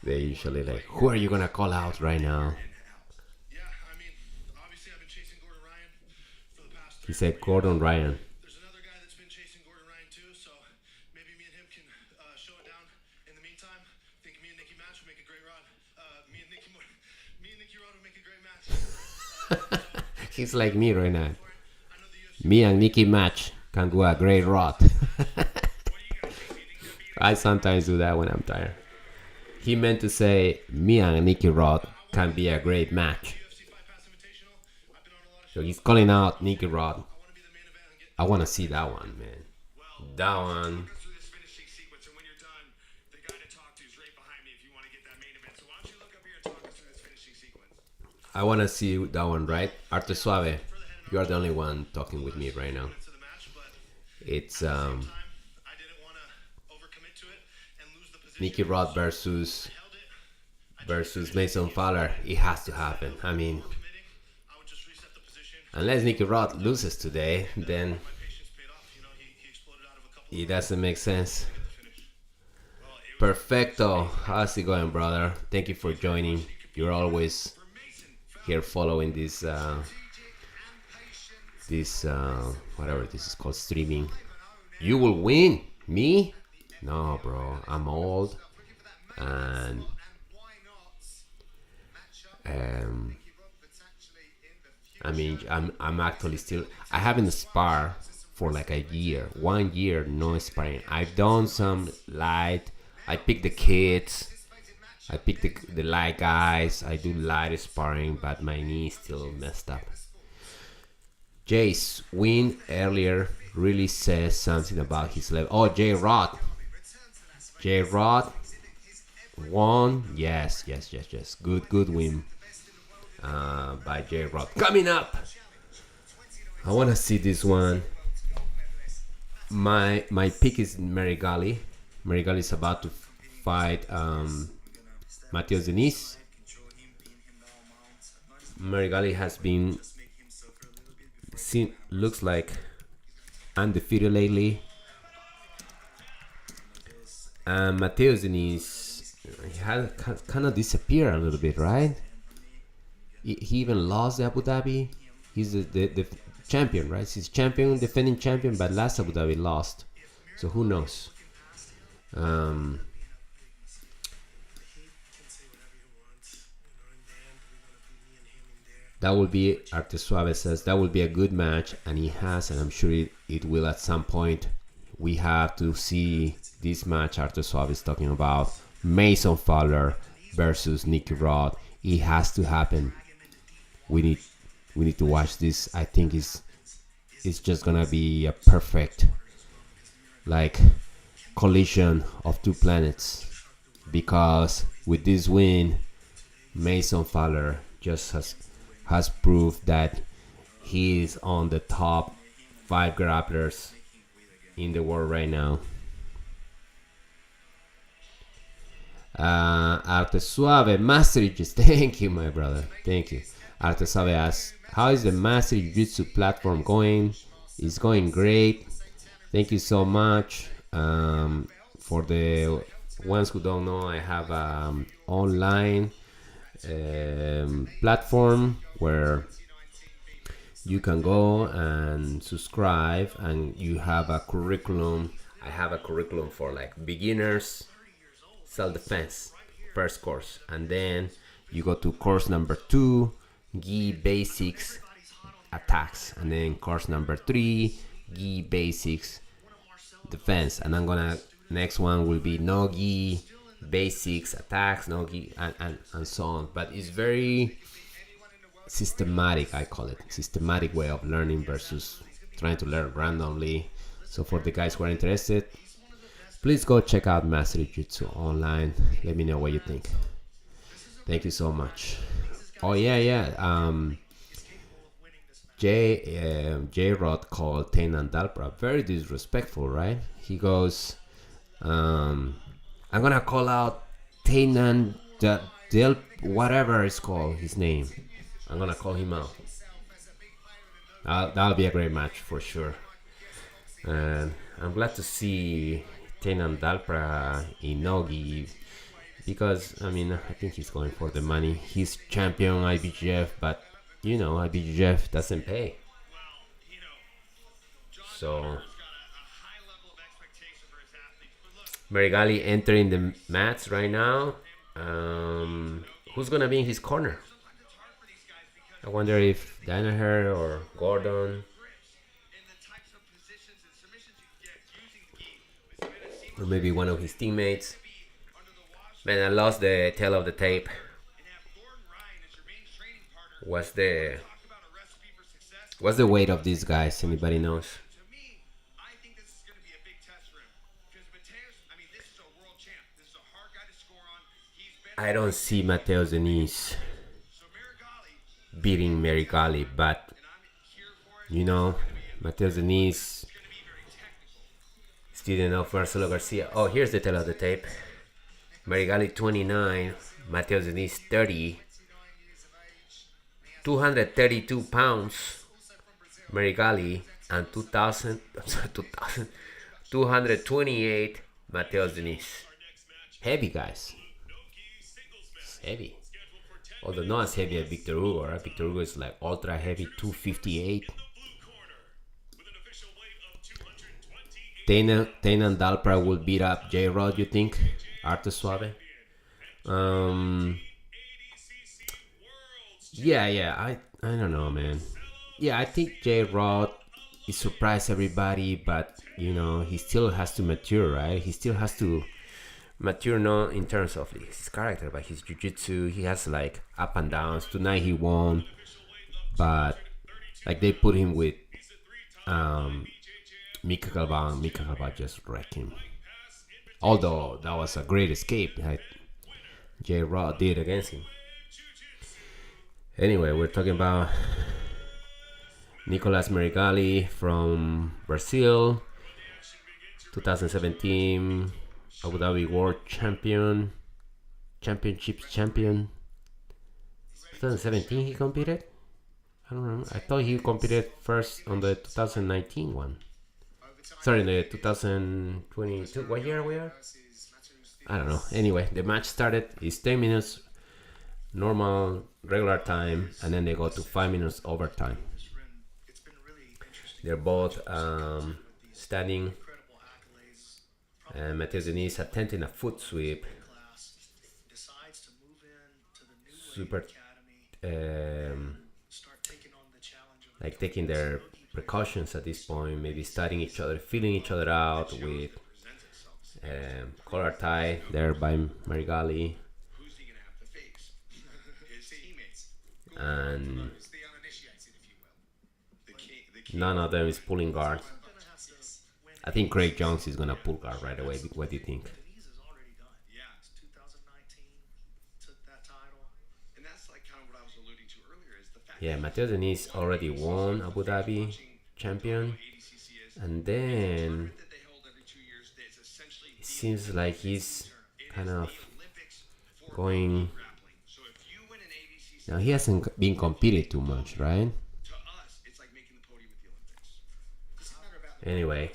They usually like, who are you gonna call out right now? He said Gordon Ryan. There's another guy that's been chasing Gordon Ryan too, so maybe me and him can show it down. In the meantime, I think me and Nicky match will make a great rod. Me and Nicky Rod will make a great match. He's like me right now. Me and Nicky match can do a great rod. I sometimes do that when I'm tired. He meant to say, me and Nicky Rod can be a great match. So he's calling out Nicky Rod. I want to see that one, man. That one. I want to see that one, right? Arte Suave, you are the only one talking with me right now. It's Nicky Rod versus Mason Fowler. It has to happen. I mean, unless Nicky Rod loses today, then it doesn't make sense. Perfecto. How's it going, brother? Thank you for joining. You're always here following this whatever this is called, streaming. You will win. Me? No, bro. I'm old, and I mean, I'm actually still. I haven't sparred for like a year. 1 year, no sparring. I've done some light. I pick the kids. I pick the light guys. I do light sparring, but my knee is still messed up. Jace win earlier really says something about his level. Oh, J Rod won. Yes. Good win by J Rod. Coming up, I want to see this one. My pick is Meregali. Meregali is about to fight Diniz. Meregali has been looks like undefeated lately. And Diniz, he had kind of disappeared a little bit, right? He even lost Abu Dhabi. He's the champion, right? He's champion, defending champion, but last Abu Dhabi lost. So who knows? That will be, Arte Suave says, that will be a good match, and he has, and I'm sure it will at some point. We have to see this match Arte Suave is talking about. Mason Fowler versus Nicky Rod. It has to happen. We need to watch this. I think it's just gonna be a perfect like collision of two planets. because with this win, Mason Fowler just has proved that he is on the top 5 grapplers in the world right now. Arte Suave, Mastery Jiu-Jitsu. Thank you, my brother. Thank you. Arte Suave asks, how is the Mastery Jiu-Jitsu platform going? It's going great. Thank you so much. For the ones who don't know, I have online platform where you can go and subscribe, and you have a curriculum. I have a curriculum for like beginners, self-defense, first course, and then you go to course number 2, gi basics, attacks, and then course number 3, gi basics, defense, and I'm gonna next one will be no gi basics, attacks, no gi, and so on. But it's very systematic, I call it systematic way of learning versus trying to learn randomly. So for the guys who are interested, please go check out Mastery Jiu-Jitsu Online. Let me know what you think. Thank you so much. Oh yeah. J Rod called Tainan Dalpra very disrespectful, right? He goes, I'm gonna call out Tainan Del whatever it's called his name. I'm gonna call him out. That'll be a great match for sure. And I'm glad to see Tainan Dalpra in Nogi, because I mean, I think he's going for the money. He's champion IBJJF, but you know, IBJJF doesn't pay. So Meregali entering the mats right now. Who's gonna be in his corner? I wonder if Danaher or Gordon, or maybe one of his teammates. Man, I lost the tail of the tape. What's the weight of these guys? Anybody knows? I don't see Mateo Diniz beating Meregali, but you know, Mateo Diniz still enough. Marcelo Garcia. Oh, here's the tail of the tape. Meregali 29, Mateo Diniz 30. 232 pounds Meregali, and 228 Mateo Diniz. Heavy, guys. It's heavy. Although not as heavy as Vitor Hugo, right? Vitor Hugo is like ultra heavy, 258. Tainan Dalpra will beat up J Rod, you think? Arte Suave? Yeah, I don't know, man. Yeah, I think J Rod he surprised everybody, but you know, he still has to mature, right? He still has to mature, not in terms of his character, but his jiu-jitsu. He has like up and downs. Tonight he won, but like they put him with Mika Galvan. Mika Galvan just wrecked him. Although that was a great escape that J Rod did against him. Anyway, we're talking about Nicolas Meregali from Brazil, 2017 Abu Dhabi World Championships champion. 2017 he competed? I don't remember. I thought he competed first on the 2019 one. Sorry, the 2022. What year we are? I don't know. Anyway, the match started. It's 10 minutes normal regular time, and then they go to 5 minutes overtime. They're both standing, and Mateo Diniz attempting a foot sweep. Super like taking their precautions at this point, maybe starting each other, feeling each other out with collar tie there by Meregali. And none of them is pulling guard. I think Craig Jones is gonna pull guard right away. What do you think? Yeah, Mateo Diniz already won Abu Dhabi champion, and then it seems like he's kind of going. Now he hasn't been competed too much, right? Anyway,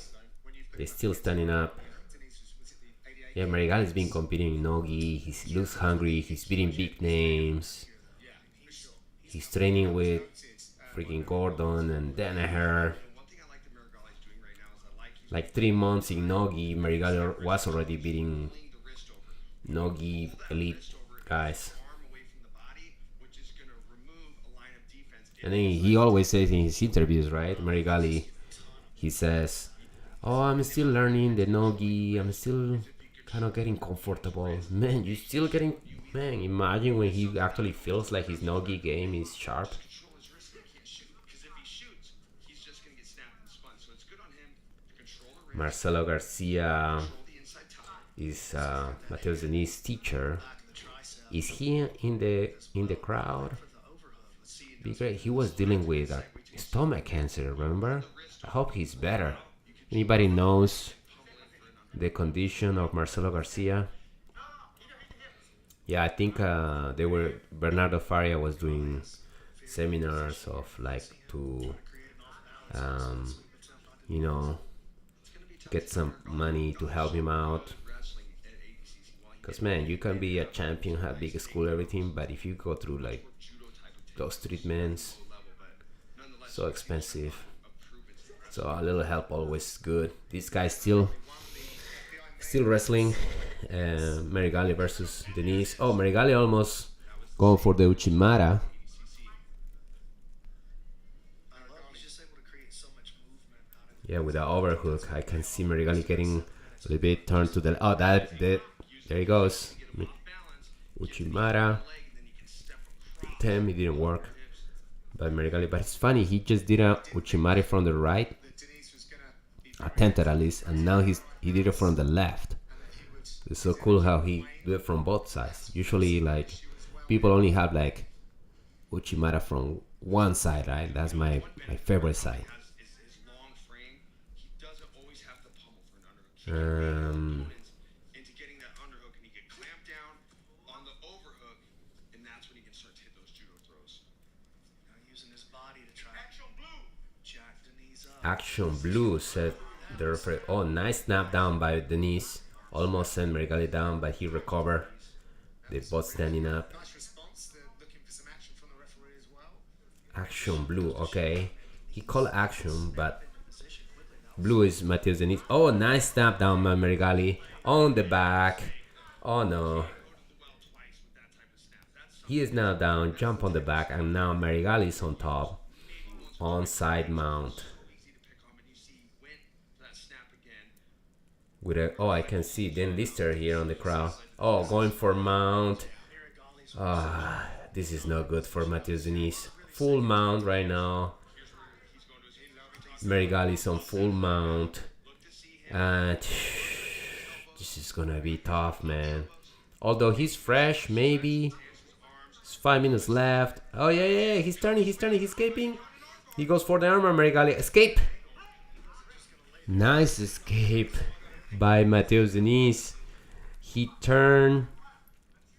they're still standing up. Yeah, Meregali's been competing in Nogi. He looks hungry. He's beating big names. He's training with freaking Gordon and Danaher. Like 3 months in Nogi, Meregali was already beating Nogi elite guys. And then he always says in his interviews, right? Meregali, he says, "Oh, I'm still learning the Nogi. I'm still kind of getting comfortable." Man, you still getting... Man, imagine when he actually feels like his Nogi game is sharp. Marcelo Garcia is Mateo Zeniz's teacher. Is he in the crowd? Be great. He was dealing with stomach cancer, remember? I hope he's better. Anybody knows the condition of Marcelo Garcia? Yeah, I think Bernardo Faria was doing seminars of like to you know, get some money to help him out. Because man, you can be a champion, have big school, everything, but if you go through like those treatments, so expensive. So a little help always good. This guy's still wrestling. Meregali versus Diniz. Oh, Meregali almost going for the Uchimara. Yeah, with the overhook, I can see Meregali getting a little bit turned to the... Oh, there he goes. Uchimara. 10, it didn't work by Meregali, but it's funny, he just did a Uchimari from the right, attempted at least, and now he did it from the left. It's so cool how he do it from both sides. Usually, like, people only have like Uchimara from one side, right? That's my favorite side. Action Blue, said the referee. Oh, nice snap down by Diniz. Almost sent Meregali down, but he recovered. They both standing up. Action Blue, okay. He called action, but blue is Mateo Diniz. Oh, nice snap down by Meregali. On the back. Oh no. He is now down, jump on the back, and now Meregali is on top. On side mount. With I can see Dan Lister here on the crowd. Oh, going for mount. This is not good for Mateo Diniz. Full mount right now. Meregali's on full mount. And this is gonna be tough, man. Although he's fresh, maybe. It's 5 minutes left. Oh, yeah. He's turning, he's escaping. He goes for the armor, Meregali. Escape. Nice escape by Mateo Diniz. He turned.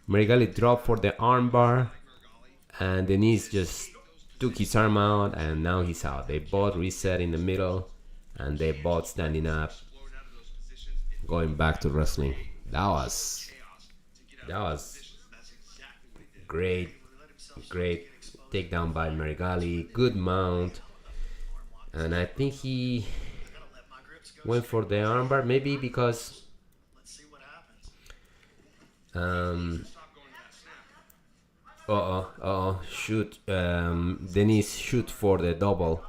Meregali dropped for the armbar. And Diniz just took his arm out. And now he's out. They both reset in the middle. And they both standing up. Going back to wrestling. That was great takedown by Meregali. Good mount. And I think he went for the armbar, maybe because shoot. Diniz shoot for the double.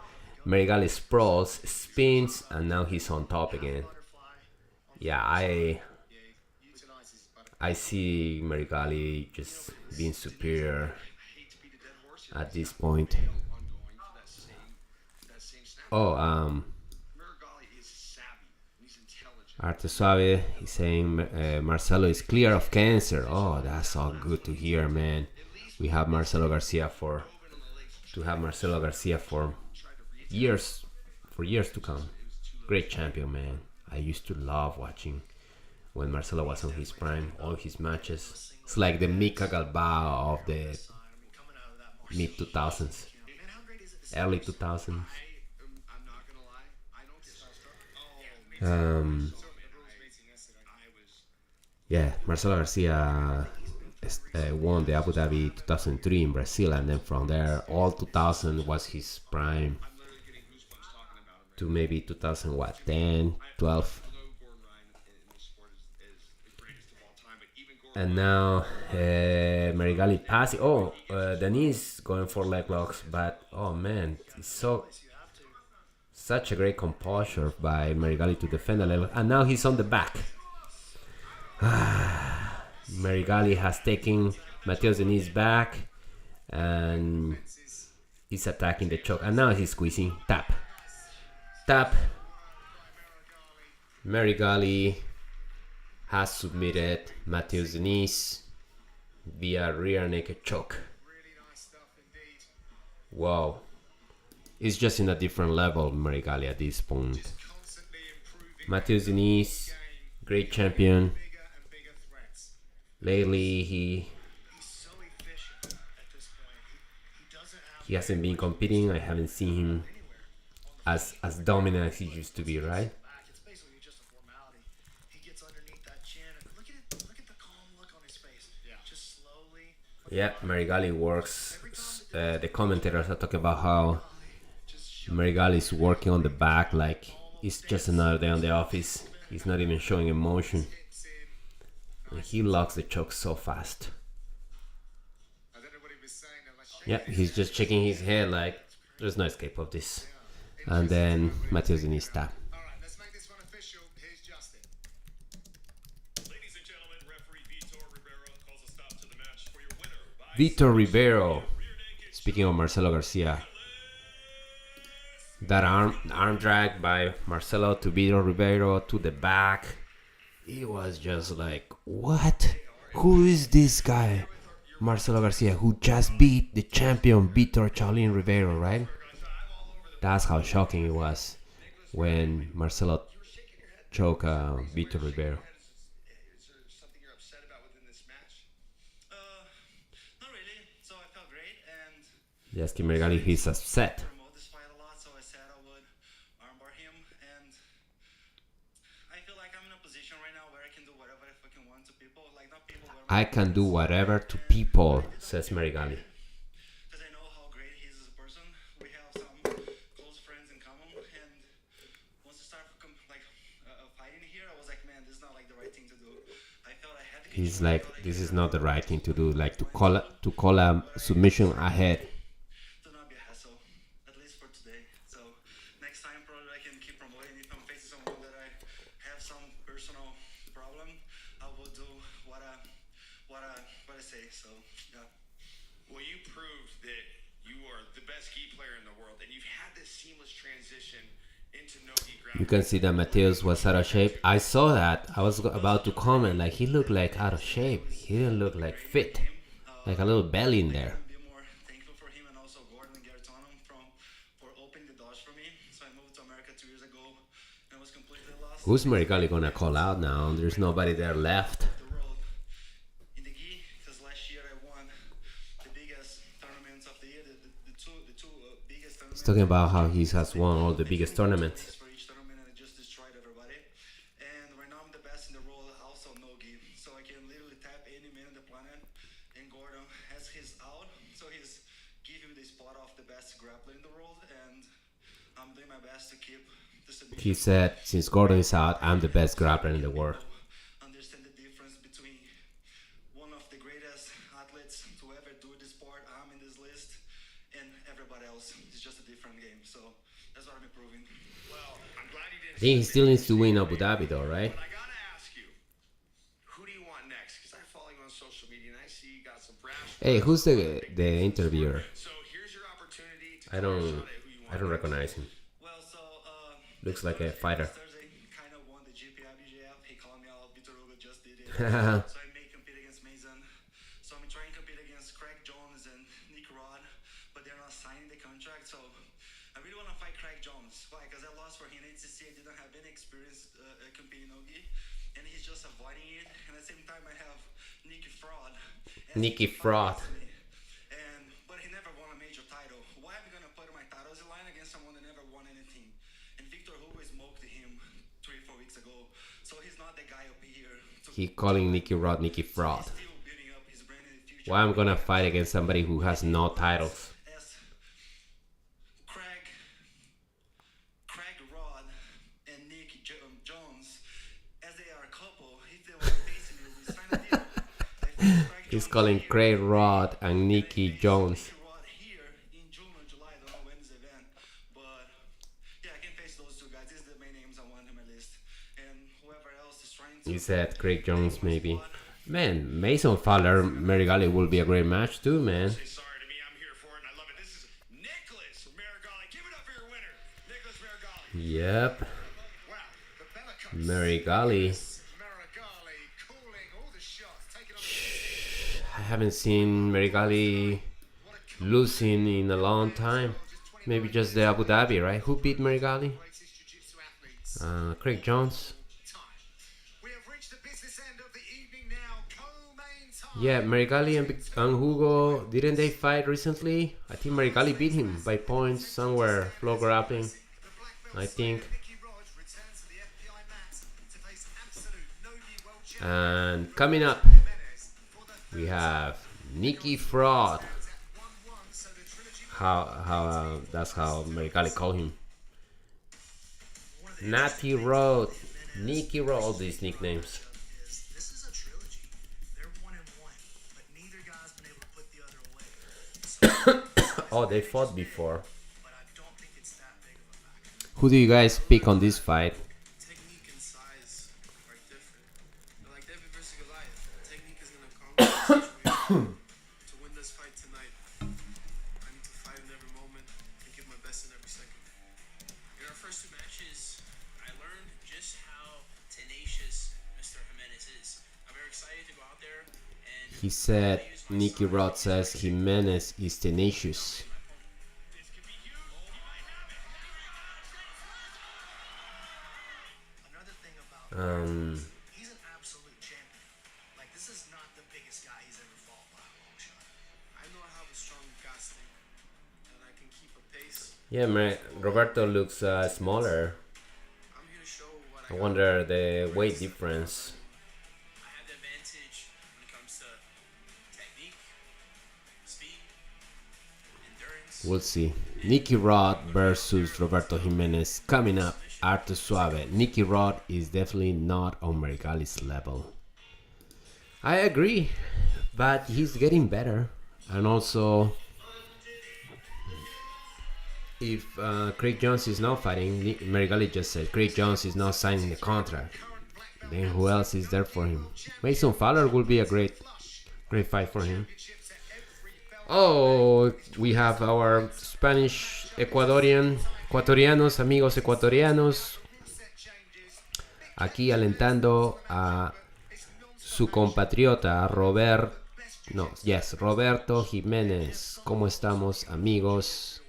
Meregali sprawls, spins, and now he's on top again. Yeah, I see Meregali just being superior at this point. Arte Suave is saying Marcelo is clear of cancer. Oh, that's all good to hear, man. We have Marcelo Garcia for years, for years to come. Great champion, man. I used to love watching when Marcelo was on his prime, all his matches. It's like the Mika Galbao of the mid 2000s, early 2000s. Um, yeah, Marcelo Garcia won the Abu Dhabi 2003 in Brazil, and then from there, all 2000 was his prime to maybe 2000, what, 10, 12. And now Meregali passing. Oh, Diniz going for leg locks, but oh man, it's such a great composure by Meregali to defend the leg lock. And now he's on the back. Meregali has taken Matheus Diniz back and he's attacking the choke. And now he's squeezing. Tap. Meregali has submitted Matheus Diniz via rear naked choke. Wow. It's just in a different level, Meregali, at this point. Matheus Diniz, great champion. Lately, he hasn't been competing. I haven't seen him as dominant as he used to be, right? Yeah, Meregali works. The commentators are talking about how Meregali is working on the back like it's just another day on the office. He's not even showing emotion. And he locks the choke so fast. Yeah, he's just shaking his head like there's no escape of this. And then Matheus Diniz tap. Vitor Ribeiro. Speaking of Marcelo Garcia, that arm drag by Marcelo to Vitor Ribeiro to the back, it was just like, what? Who is this guy? Marcelo Garcia, who just beat the champion Vitor Chaulin Ribeiro, right? That's how shocking it was when Marcelo choked Vitor Ribeiro. Yes, Meregali, he's upset. I can do whatever to people, says Meregali. Because I know how great he is as a person. We have some close friends in common, and once I started fighting here, I was like, man, this is not like the right thing to do. I felt I had to. He's like, this is not the right thing to do. Like to call a submission ahead. To not be a hassle, at least for today. So next time, probably I can keep promoting. If I'm facing someone that I have some personal problem, I will do what I say. So yeah. Well, you proved that you are the best gi player in the world, and you've had this seamless transition into no-gi grappling. You can see that Matheus was out of shape. I saw that. I was about to comment, like he looked like out of shape. He didn't look like fit, like a little belly in there. Be more thankful for him and also Gordon and Gartonum for opening the doors for me. So I moved to America 2 years ago and I was completely lost. Who's Meregali gonna call out now? There's nobody there left. He's talking about how he has won all the biggest tournaments. For each tournament and I just destroyed everybody. And right now I'm the best in the world, also no-gi. So I can literally tap any man on the planet. And Gordon has his out, so he's giving the spot of the best grappler in the world. And I'm doing my best to keep the submission. He said, since Gordon is out, I'm the best grappler in the world. Understand the difference between one of the greatest athletes to ever do this sport, I'm in this list, and everybody else. It's just a different game. So that's what I'm improving. Well, I'm glad you didn't. I think he still needs to win Abu Dhabi though, right? But I gotta ask you, who do you want next? Because I follow you on social media and I see you got some brash. Hey, who's the interviewer? So here's your opportunity to I don't recognize him. Well, so Looks like a fighter. Thursday kind of won the GP IBJF. He called me out. Vitor Hugo just did it. So I may compete against Mason. So So I'm trying to compete against Craig Jones and Nicky Rod, but they're not signing the contract. So I really want to fight Craig Jones. Why? Because I lost for him in ACC. I didn't have any experience competing no-gi, and he's just avoiding it. And at the same time, I have Nicky Fraud. Nicky Fraud. But he never won a major title. Why am I gonna put my titles in line against someone that never won anything? And Vitor Hugo smoked him 3-4 weeks ago, so he's not the guy up here. He calling Nicky Rod Nicky Fraud. Still building up his brand in the future. Why I'm gonna fight against somebody who has no titles? As Craig Rod and Nicky Jones, as they are a couple, if they want to face me, we sign a deal. He's calling Craig Rod and Nicky Jones. Here in June or July, I don't know when is the event, but yeah, I can face those two guys. These are the main names I want on my list, and whoever else is trying to. He said Craig Jones maybe. Man, Mason Fowler Meregali will be a great match too, man. Say sorry to me, I'm here for it, and I love it. This is Nicholas Meregali. Give it up for your winner, Nicholas Meregali. Yep, Wow, the Bella comes. Meregali. Meregali calling all the shots, taking on I haven't seen Meregali losing in a long time. Maybe just the Abu Dhabi, right? Who beat Meregali? greatest jiu-jitsu athletes. Craig Jones. Time. We have reached the business end of the evening now. Co-main time. Yeah, Meregali and Hugo, didn't they fight recently? I think Meregali beat him by points somewhere, floor grappling. The black belt I think. Nicky Rod returns to the FBI mat to face absolute no-gi world champion And coming up, Jimenez for the we have Nicky Fraud. at 1-1. So the trilogy That's how Meregali called him. Natty Road, Nicky Rod, all these nicknames. This is a trilogy. They're 1-1, but neither guy's been able to put the other away. So, Oh, they fought before. but I don't think it's that big of a factor. Who do you guys pick on this fight? Technique and size are different. But like David versus Goliath, technique is gonna come with the situation. To win this fight tonight, I need to fight in every moment and give my best in every second. In our first two matches, I learned just how tenacious Mr. Jimenez is. I'm very excited to go out there and He said, Nicky Rod says Jimenez is tenacious. Another thing about he's an absolute champion. Like, this is not the biggest guy he's ever fought by a long shot. I know I have a strong casting and I can keep a pace. Yeah, Roberto looks smaller. I'm here to show what I I got. wonder the weight difference. I have the advantage when it comes to technique, speed, endurance. We'll see. Nicky Rod versus Roberto Jimenez coming up. Arte Suave. Nicky Rod is definitely not on Meregali's level. I agree, but he's getting better. And also, if Craig Jones is not fighting, Meregali just said Craig Jones is not signing the contract. Then who else is there for him? Mason Fowler will be a great fight for him. Oh, we have our Spanish ecuatorianos, amigos ecuatorianos, aquí alentando a su compatriota Roberto Jimenez. ¿Cómo estamos, amigos?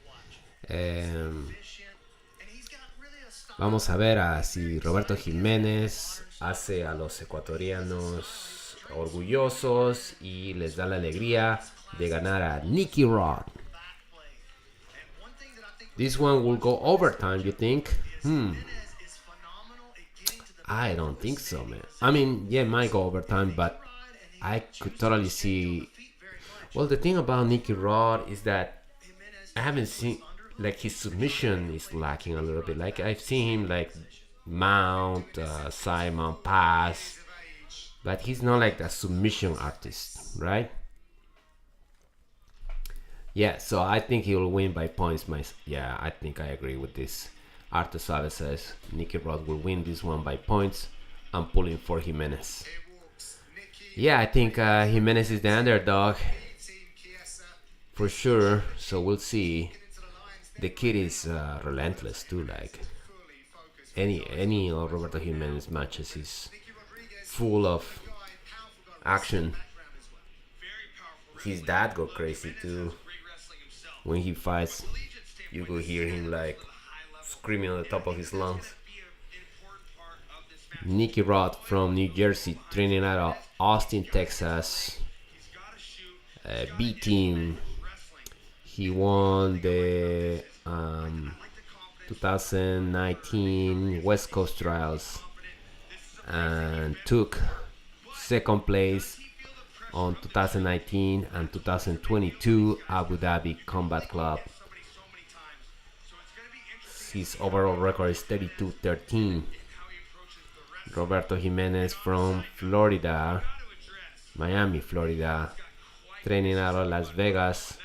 Vamos a ver si Roberto Jimenez hace a los ecuatorianos orgullosos y les da la alegría de ganar a Nicky Rod. This one will go overtime, you think? I don't think so, man. I mean, yeah, it might go overtime, but I could totally see. Well, the thing about Nicky Rod is that I haven't seen, like, his submission is lacking a little bit. Like, I've seen him, like, mount, side mount, pass, but he's not like a submission artist, right? Yeah, so I think he will win by points. Yeah, I think I agree with this. Arte Suave says Nicky Rod will win this one by points. I'm pulling for Jimenez. Yeah, I think Jimenez is the underdog for sure. So we'll see. The kid is relentless too. Like any of Roberto Jimenez matches is full of action. his dad go crazy too. When he fights, you could hear him like screaming on the top of his lungs. Nicky Rod from New Jersey, training out of Austin, Texas. B team. He won the 2019 West Coast Trials and took second place on 2019 and 2022 Abu Dhabi Combat Club. His overall record is 32-13. Roberto Jimenez from Florida, Miami, Florida, training out of Las Vegas.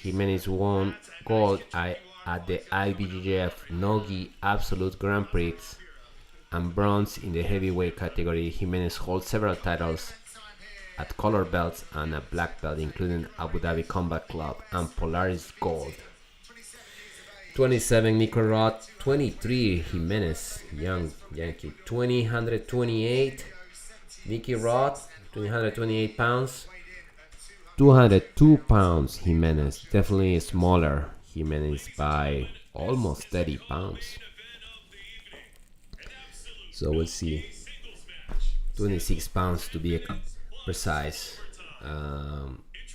Jimenez won gold at the IBJJF Nogi Absolute Grand Prix and bronze in the heavyweight category. Jimenez holds several titles at color belts and a black belt, including Abu Dhabi Combat Club and Polaris Gold. 27 Nicky Rod, 23 Jimenez, young Yankee. 128 Nicky Rod, 228 pounds. 202 pounds Jimenez, definitely smaller Jimenez by almost 30 pounds. So we'll see. 26 pounds to be precise.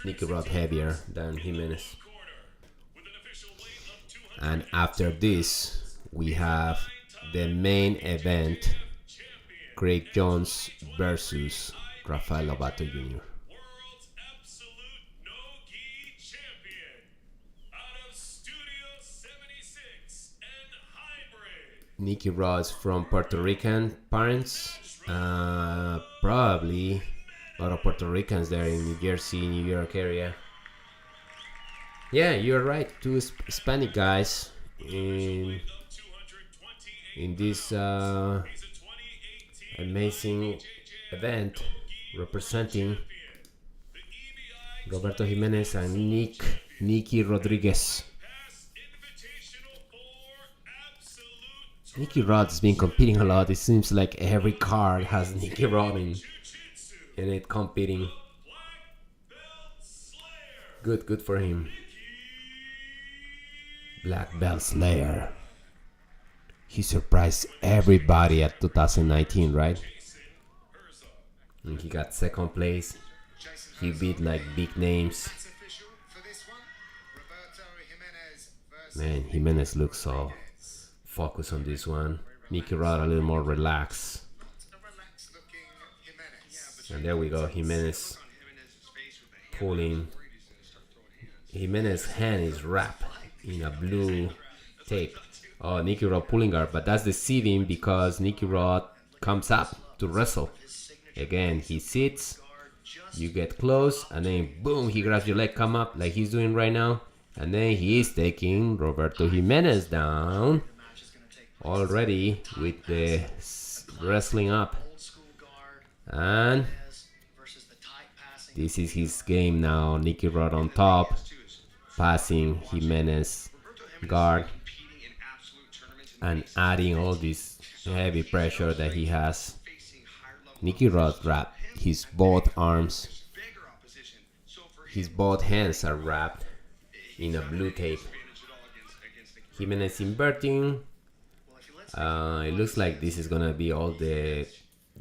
Nicky Rod heavier than Jimenez. And after this, we have the main event: Craig Jones versus Rafael Lovato Jr. Nicky Rod's from Puerto Rican parents. Probably a lot of Puerto Ricans there in New Jersey, New York area. Yeah, you're right. Two Hispanic guys in this amazing event representing Roberto Jimenez and Nicky Rodriguez. Nicky Rod's been competing a lot. It seems like every card has Nicky Rod in it competing. Good for him. Black Belt Slayer. He surprised everybody at 2019, right? And he got second place. He beat like big names. Man, Jimenez looks so focused on this one. Nicky Rod a little more relaxed. And there we go, Jimenez pulling. Jimenez's hand is wrapped in a blue tape. Oh, Nicky Rod pulling guard, but that's deceiving because Nicky Rod comes up to wrestle. Again, he sits, you get close, and then boom, he grabs your leg, come up like he's doing right now. And then he is taking Roberto Jimenez down already with the wrestling up. And this is his game now. Nicky Rod on top, passing Jimenez guard and adding all this heavy pressure that he has. Nicky Rod wrapped his both arms, his both hands are wrapped in a blue tape. Jimenez inverting. It looks like this is gonna be all the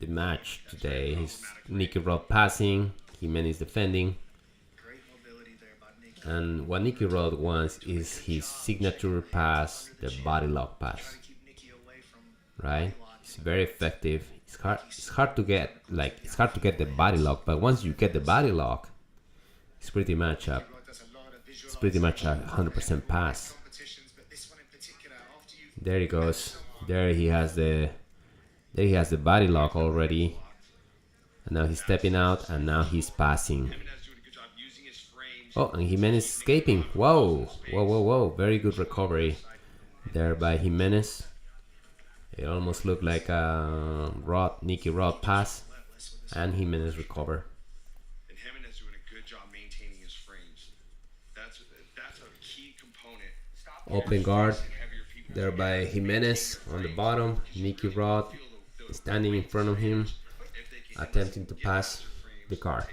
match today. His Nicky Rod passing, Jimenez defending. And what Nicky Rod wants is his signature pass, the body lock pass. Right? It's very effective. It's hard to get the body lock, but once you get the body lock, it's pretty much a 100% pass. There he goes. There he has the body lock already. And now he's stepping out and now he's passing. Oh, and Jimenez escaping. Whoa. Very good recovery there by Jimenez. It almost looked like a Nicky Rod pass. And Jimenez recover. And Jimenez doing a good job maintaining his frames. That's a key component. Open guard there by Jimenez on the bottom. Nicky Rod standing in front of him, attempting to pass the guard.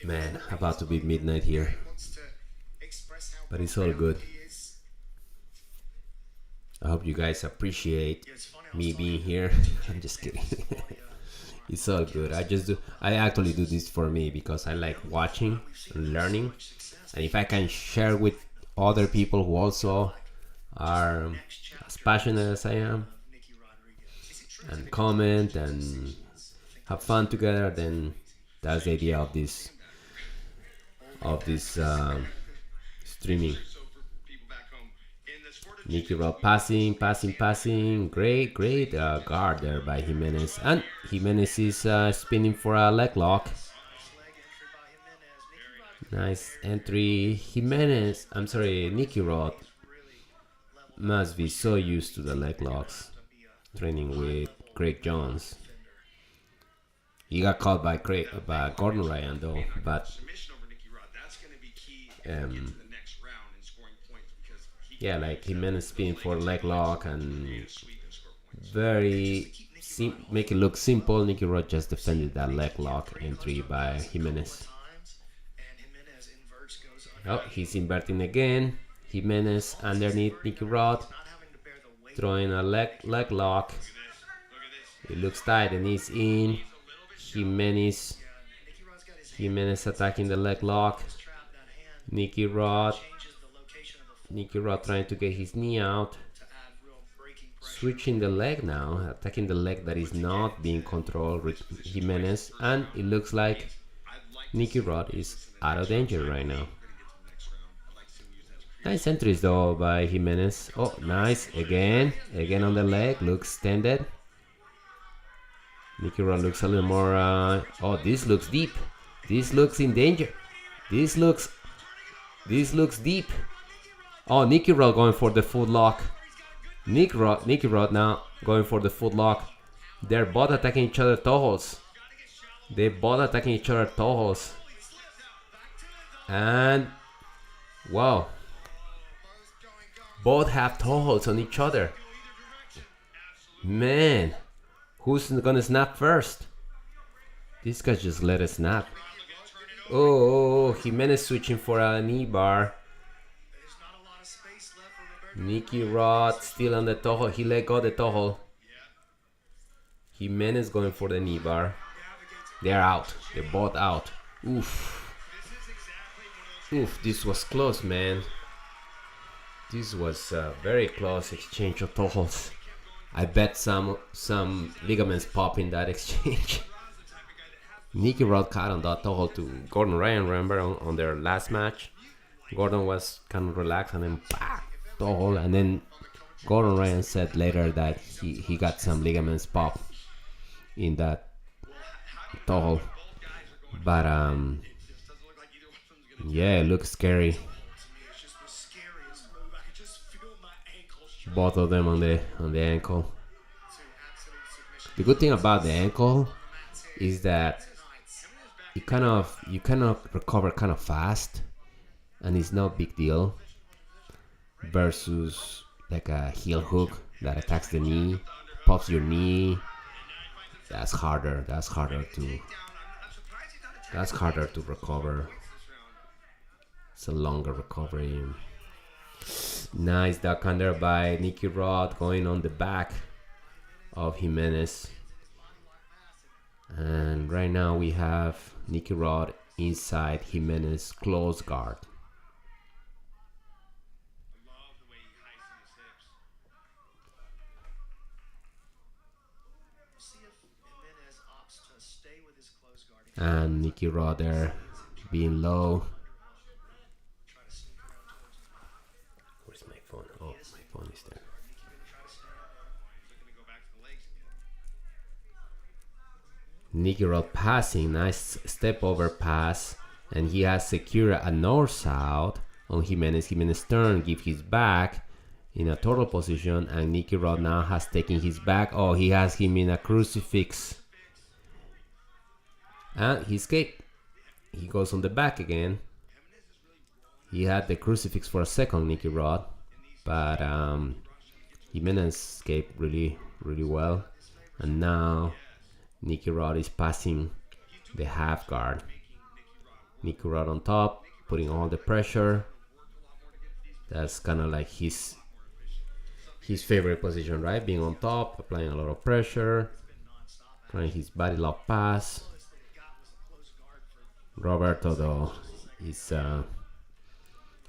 Man, about to be midnight here, but it's all good. I hope you guys appreciate me being here. I'm just kidding. It's all good. I actually do this for me because I like watching and learning, and if I can share with other people who also are as passionate as I am and comment and have fun together, then that's the idea of this streaming. Nicky Rod passing. Great guard there by Jimenez. And Jimenez is spinning for a leg lock. Nice entry. Nicky Rod must be so used to the leg locks, training with Craig Jones. He got caught by Gordon Ryan though, but yeah, like Jimenez spinning for leg lock and make it look simple. Nicky Rod just defended that leg lock entry by Jimenez. Oh, he's inverting again. Jimenez underneath Nicky Rod, throwing a leg lock. It looks tight and he's in. Jimenez attacking the leg lock. Nicky Rod trying to get his knee out. Switching the leg now, attacking the leg that is not being controlled with Jimenez, and it looks like Nicky Rod is out of danger right now. Nice entries though by Jimenez. Oh, nice. Again on the leg, looks tended. Nicky Rod looks a little more oh, this looks deep. This looks in danger. This looks deep. Oh, Nicky Rod going for the foot lock. Nicky Rod now going for the foot lock. They're both attacking each other toe holds. And wow. Both have toe holds on each other. Man, who's gonna snap first? This guy just let it snap. Oh, Jimenez switching for a knee bar. Nicky Rod still on the toe hold. He let go the toe hold. Jimenez going for the knee bar. They're out. They're both out. Oof, this was close, man. This was a very close exchange of toe holds. I bet some ligaments pop in that exchange. Nicky Rod caught on that toe hold to Gordon Ryan, remember, on their last match. Gordon was kind of relaxed and then toe hold, and then Gordon Ryan said later that he got some ligaments pop in that toe hold. But yeah, it looks scary. Both of them on the ankle. The good thing about the ankle is that you kind of recover kind of fast, and it's no big deal. Versus like a heel hook that attacks the knee, pops your knee. That's harder to recover. It's a longer recovery. Nice duck under by Nicky Rod, going on the back of Jimenez. And right now we have Nicky Rod inside Jimenez close guard. And Nicky Rod there being low. Where's my phone? Oh, my phone is there. Nicky Rod passing, nice step over pass, and he has secured a north-south on Jimenez. Jimenez turn, give his back in a total position, and Nicky Rod now has taken his back. Oh, he has him in a crucifix. And he escaped. He goes on the back again. He had the crucifix for a second, Nicky Rod, but Jimenez escaped really well. And now Nicky Rod is passing the half guard. Nicky Rod on top, putting all the pressure. That's kind of like his favorite position, right? Being on top, applying a lot of pressure, trying his body lock pass. Roberto though is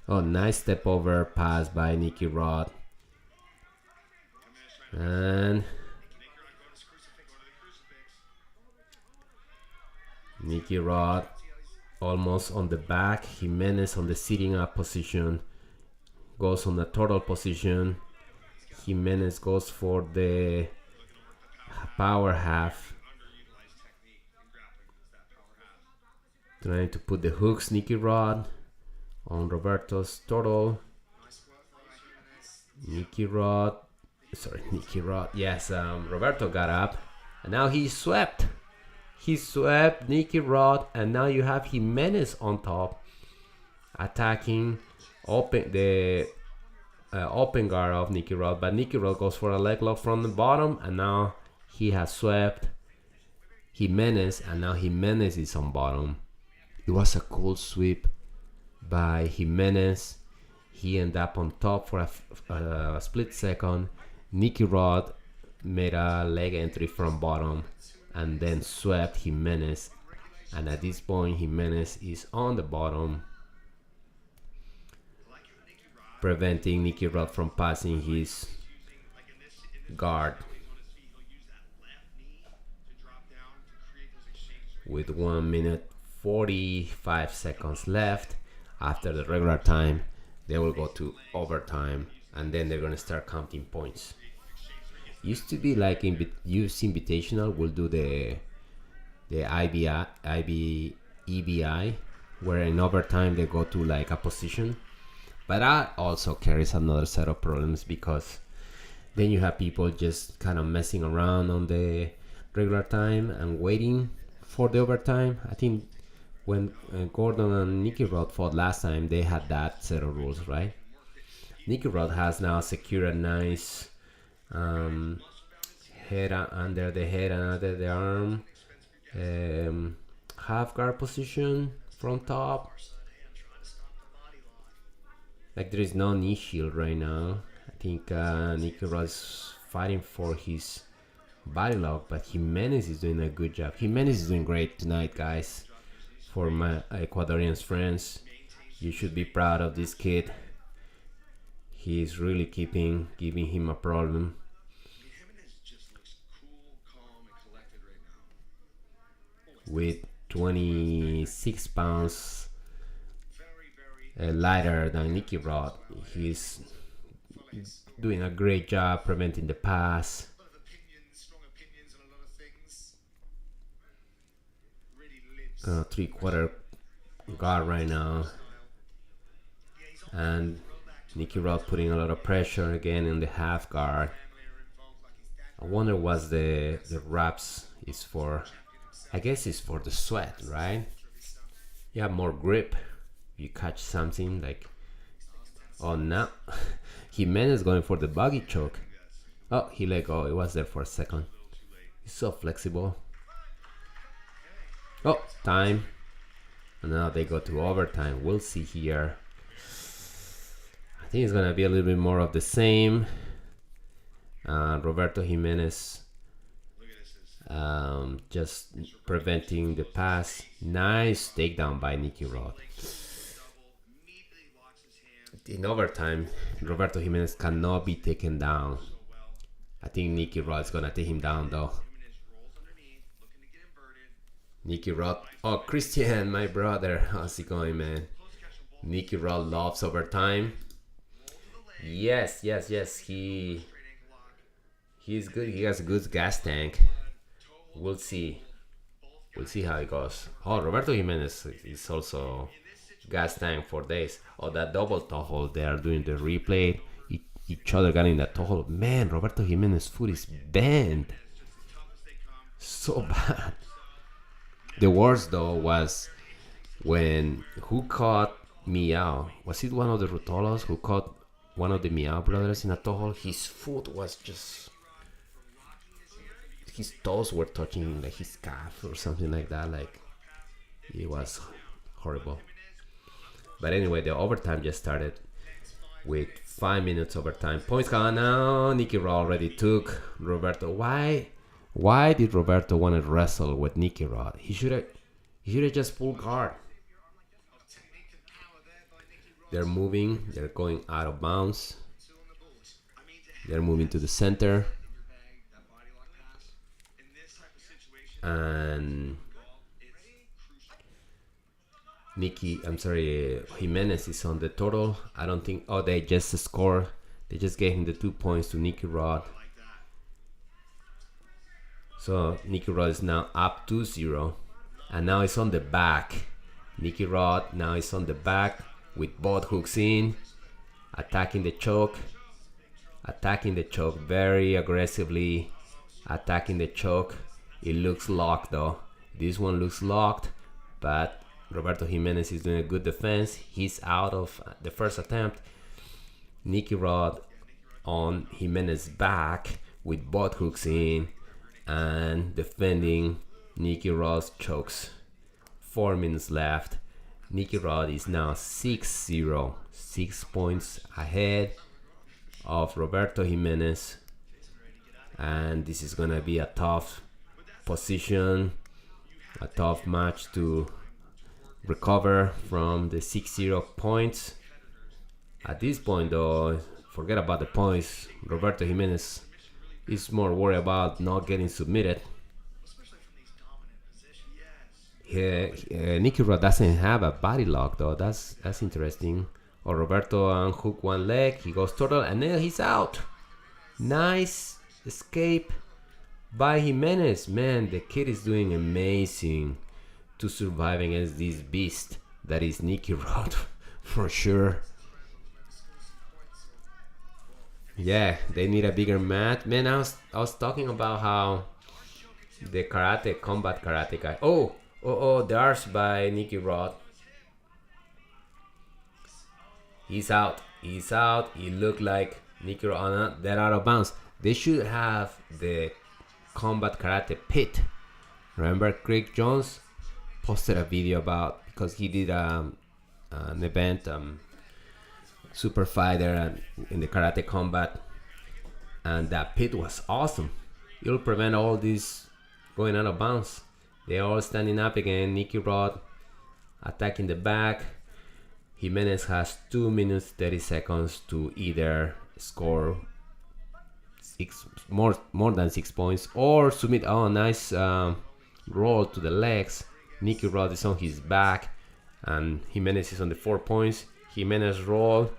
nice step over pass by Nicky Rod, and Nicky Rod almost on the back. Jimenez on the sitting up position goes on the turtle position. Jimenez goes for the power half, trying to put the hooks. Nicky Rod on Roberto's turtle. Nicky Rod. Yes, Roberto got up, and now he swept. He swept Nicky Rod, and now you have Jimenez on top, attacking open guard of Nicky Rod. But Nicky Rod goes for a leg lock from the bottom, and now he has swept Jimenez, and now Jimenez is on bottom. It was a cool sweep by Jimenez. He ended up on top for a split second. Nicky Rod made a leg entry from bottom and then swept Jimenez. And at this point, Jimenez is on the bottom, preventing Nicky Rod from passing his guard. With 1 minute 45 seconds left after the regular time, they will go to overtime, and then they're gonna start counting points. Used to be like in UFC Invitational, we'll do the EBI, where in overtime they go to like a position, but that also carries another set of problems, because then you have people just kind of messing around on the regular time and waiting for the overtime. I think when Gordon and Nicky Rod fought last time, they had that set of rules, right? Nicky Rod has now secured a nice head under the head and under the arm, half guard position from top. Like there is no knee shield right now. I think Nicky Rod is fighting for his body lock, but Jimenez is doing a good job. Jimenez is doing great tonight, guys. For my Ecuadorian friends, you should be proud of this kid. He's really giving him a problem. With 26 pounds lighter than Nicky Rod, he's doing a great job preventing the pass. Three-quarter guard right now, and Nicky Rod putting a lot of pressure again in the half guard. I wonder what the wraps is for. I guess it's for the sweat, right? You have more grip. You catch something like, oh no, Jimenez going for the buggy choke. Oh, he let go. It was there for a second. He's so flexible. Oh, time. And now they go to overtime. We'll see here. I think it's going to be a little bit more of the same. Roberto Jimenez just preventing the pass. Nice takedown by Nicky Rod. In overtime, Roberto Jimenez cannot be taken down. I think Nicky Rod is going to take him down though. Nicky Rod. Oh, Christian, my brother. How's it going, man? Nicky Rod loves overtime. Yes. He's good. He has a good gas tank. We'll see how it goes. Oh, Roberto Jimenez is also gas tank for days. Oh, that double toe hold. They are doing the replay. Each other got in that toe hold. Man, Roberto Jimenez's foot is bent. So bad. The worst though was when who caught Miao? Was it one of the Rutolos who caught one of the Miao brothers in a toe hold? His foot was just, his toes were touching like his calf or something like that. Like it was horrible. But anyway, the overtime just started with 5 minutes overtime. Points gone now. Nicky Rod already took Roberto. Why did Roberto want to wrestle with Nicky Rod? He should have just pulled guard. They're moving. They're going out of bounds. They're moving to the center. And Jimenez is on the total. I don't think, they just scored. They just gave him the 2 points to Nicky Rod. So Nicky Rod is now up 2-0. And now it's on the back. Nicky Rod now is on the back with both hooks in. Attacking the choke very aggressively. Attacking the choke. It looks locked though. This one looks locked, but Roberto Jimenez is doing a good defense. He's out of the first attempt. Nicky Rod on Jimenez's back with both hooks in and defending Nicky Rod's chokes. 4 minutes left. Nicky Rod is now 6-0, 6 points ahead of Roberto Jimenez, and this is gonna be a tough position, a tough match to recover from the 6-0 points. At this point though, forget about the points. Roberto Jimenez is more worried about not getting submitted. Nicky Rod doesn't have a body lock though. That's interesting. Or Roberto unhook one leg, he goes total, and then he's out. Nice escape by Jimenez. Man, the kid is doing amazing to survive against this beast that is Nicky Rod for sure. Yeah, they need a bigger mat. Man, I was talking about how the combat karate guy. Darts by Nicky Rod. He's out. He looked like Nicky Rod. They're out of bounds. They should have the combat karate pit. Remember Craig Jones posted a video about, because he did an event, super fighter in the karate combat, and that pit was awesome. It'll prevent all this going out of bounds. They're all standing up again. Nicky Rod attacking the back. Jimenez has 2 minutes 30 seconds to either score more than 6 points or submit. Nice roll to the legs. Nicky Rod is on his back and Jimenez is on the 4 points. Jimenez roll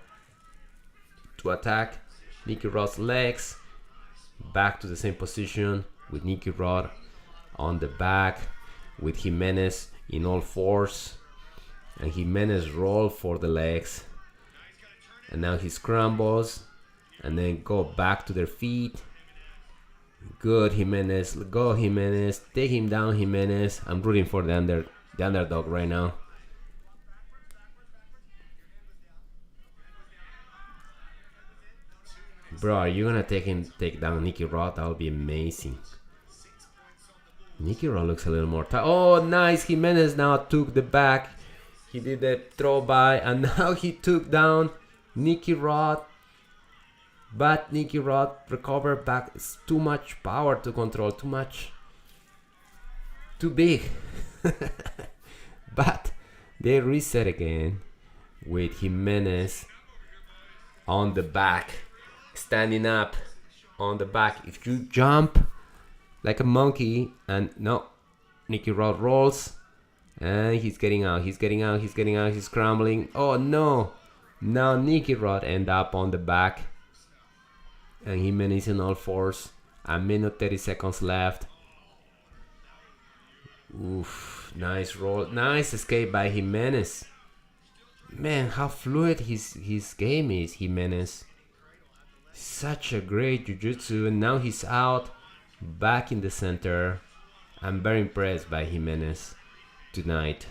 to attack Nicky Rod's legs. Back to the same position with Nicky Rod on the back with Jimenez in all fours. And Jimenez roll for the legs. And now he scrambles and then go back to their feet. Good, Jimenez. Go, Jimenez. Take him down, Jimenez. I'm rooting for the underdog right now. Bro, are you gonna take down Nicky Rod? That would be amazing. Nicky Rod looks a little more tired. Oh, nice. Jimenez now took the back. He did the throw by and now he took down Nicky Rod. But Nicky Rod recovered back. It's too much power to control. Too big. But they reset again with Jimenez on the back. Standing up on the back. If you jump like a monkey and no, Nicky Rod rolls. And he's getting out. He's scrambling. Oh no. Now Nicky Rod end up on the back. And Jimenez in all fours. A minute 30 seconds left. Oof. Nice roll. Nice escape by Jimenez. Man, how fluid his game is, Jimenez. Such a great jiu-jitsu. And now he's out. Back in the center. I'm very impressed by Jimenez tonight,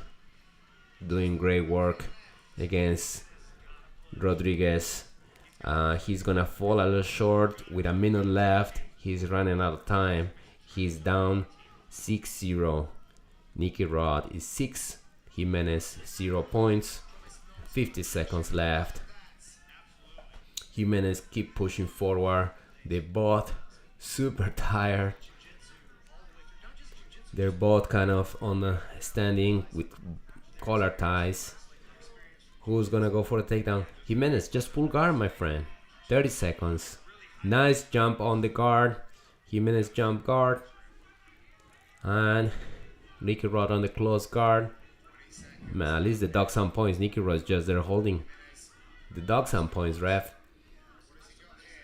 doing great work against Rodriguez. He's gonna fall a little short with a minute left. He's running out of time. He's down 6-0. Nicky Rod is 6. Jimenez 0 points. 50 seconds left. Jimenez keep pushing forward. They both super tired. They're both kind of on the standing with collar ties. Who's gonna go for a takedown? Jimenez, just pull guard, my friend. 30 seconds. Nice jump on the guard. Jimenez jump guard. And Nicky Rod on the close guard. Man, at least the dog some points. Nicky Rod is just there holding the dog some points, ref.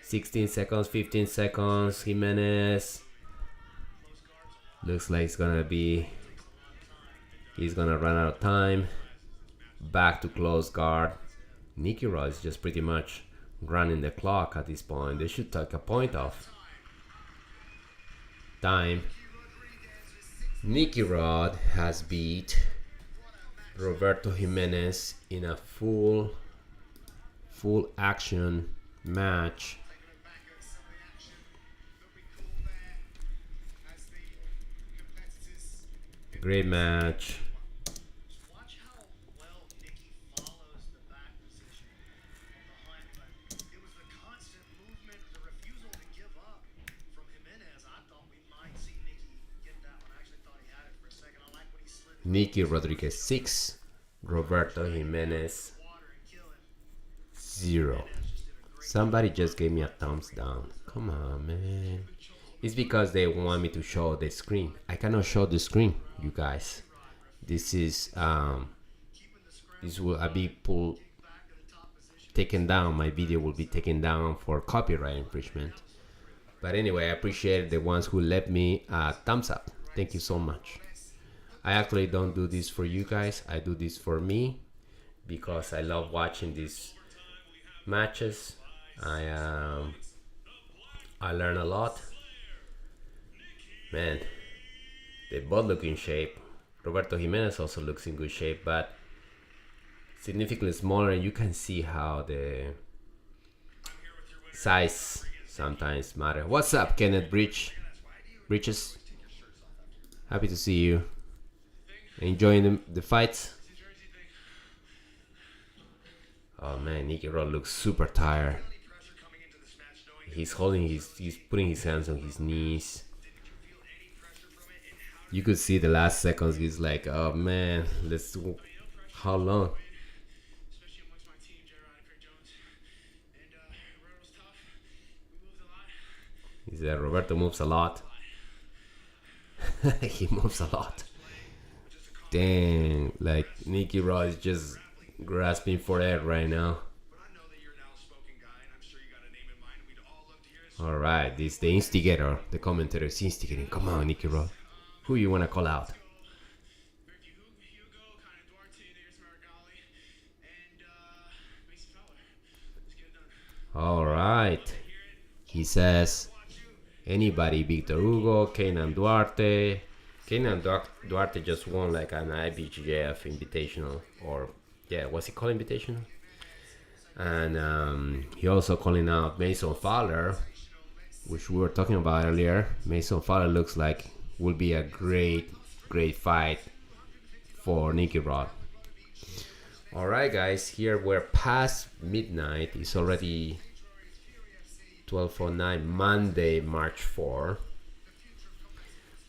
16 seconds, 15 seconds. Jimenez. Looks like he's gonna run out of time. Back to close guard. Nicky Rod is just pretty much running the clock at this point. They should take a point off. Time. Nicky Rod has beat Roberto Jimenez in a full action match. Great match. Watch how well Nicky follows the back position behind, but it was the constant movement, the refusal to give up from Jimenez. I thought we might see Nicky get that one. I actually thought he had it for a second. I like when he slid Nicky Rodriguez 6, Roberto Jimenez 0. Somebody just gave me a thumbs down. Come on, man. It's because they want me to show the screen. I cannot show the screen, you guys. This is this will be taken down. My video will be taken down for copyright infringement. But anyway, I appreciate the ones who left me a thumbs up. Thank you so much. I actually don't do this for you guys. I do this for me because I love watching these matches. I learn a lot. Man, they both look in shape. Roberto Jimenez also looks in good shape, but significantly smaller, and you can see how the size sometimes matter. What's up, Kenneth Bridges? Happy to see you. Enjoying the fights? Oh man, Nicky Rod looks super tired. He's putting his hands on his knees. You could see the last seconds. He's like, oh man, how long? He said Roberto moves a lot. He moves a lot. Dang, like Nicky Rod is just grasping for air right now. Alright, this is the instigator. The commentator is instigating. Come on, Nicky Rod. Who you wanna call out? Vitor Hugo, kind of Duarte, there's Meregali, and Fowler. Let's get it done. Alright. He says anybody, Vitor Hugo, Keynan Duarte. Keynan Duarte just won like an IBJJF Invitational, or yeah, what's it called, Invitational? And he also calling out Mason Fowler, which we were talking about earlier. Mason Fowler looks like will be a great fight for Nicky Rod. Alright guys, here we're past midnight. It's already 12:09 Monday, March 4.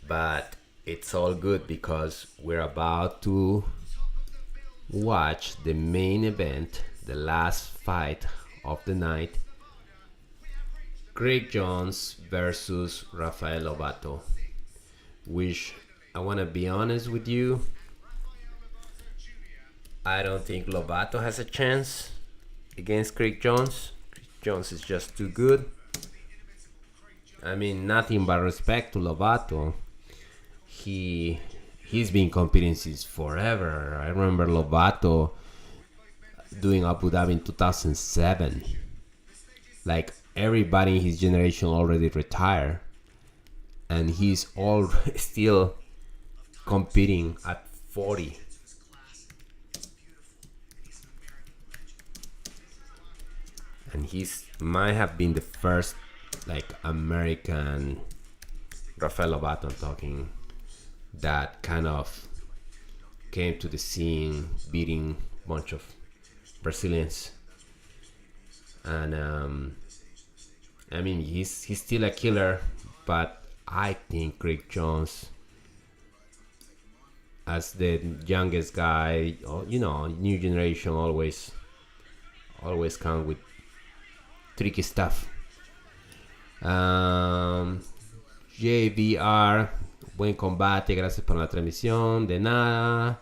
But it's all good because we're about to watch the main event, the last fight of the night. Craig Jones versus Rafael Lovato. Which, I want to be honest with you, I don't think Lovato has a chance against Craig Jones. Craig Jones is just too good. I mean, nothing but respect to Lovato. He's been competing since forever. I remember Lovato doing Abu Dhabi in 2007. Like, everybody in his generation already retired, and he's all still competing at 40. And he's might have been the first like American Rafael Lovato, I'm talking, that kind of came to the scene beating a bunch of Brazilians. And I mean, he's still a killer, but I think Craig Jones, as the youngest guy, new generation always come with tricky stuff. JVR, buen combate, gracias por la transmisión. De nada,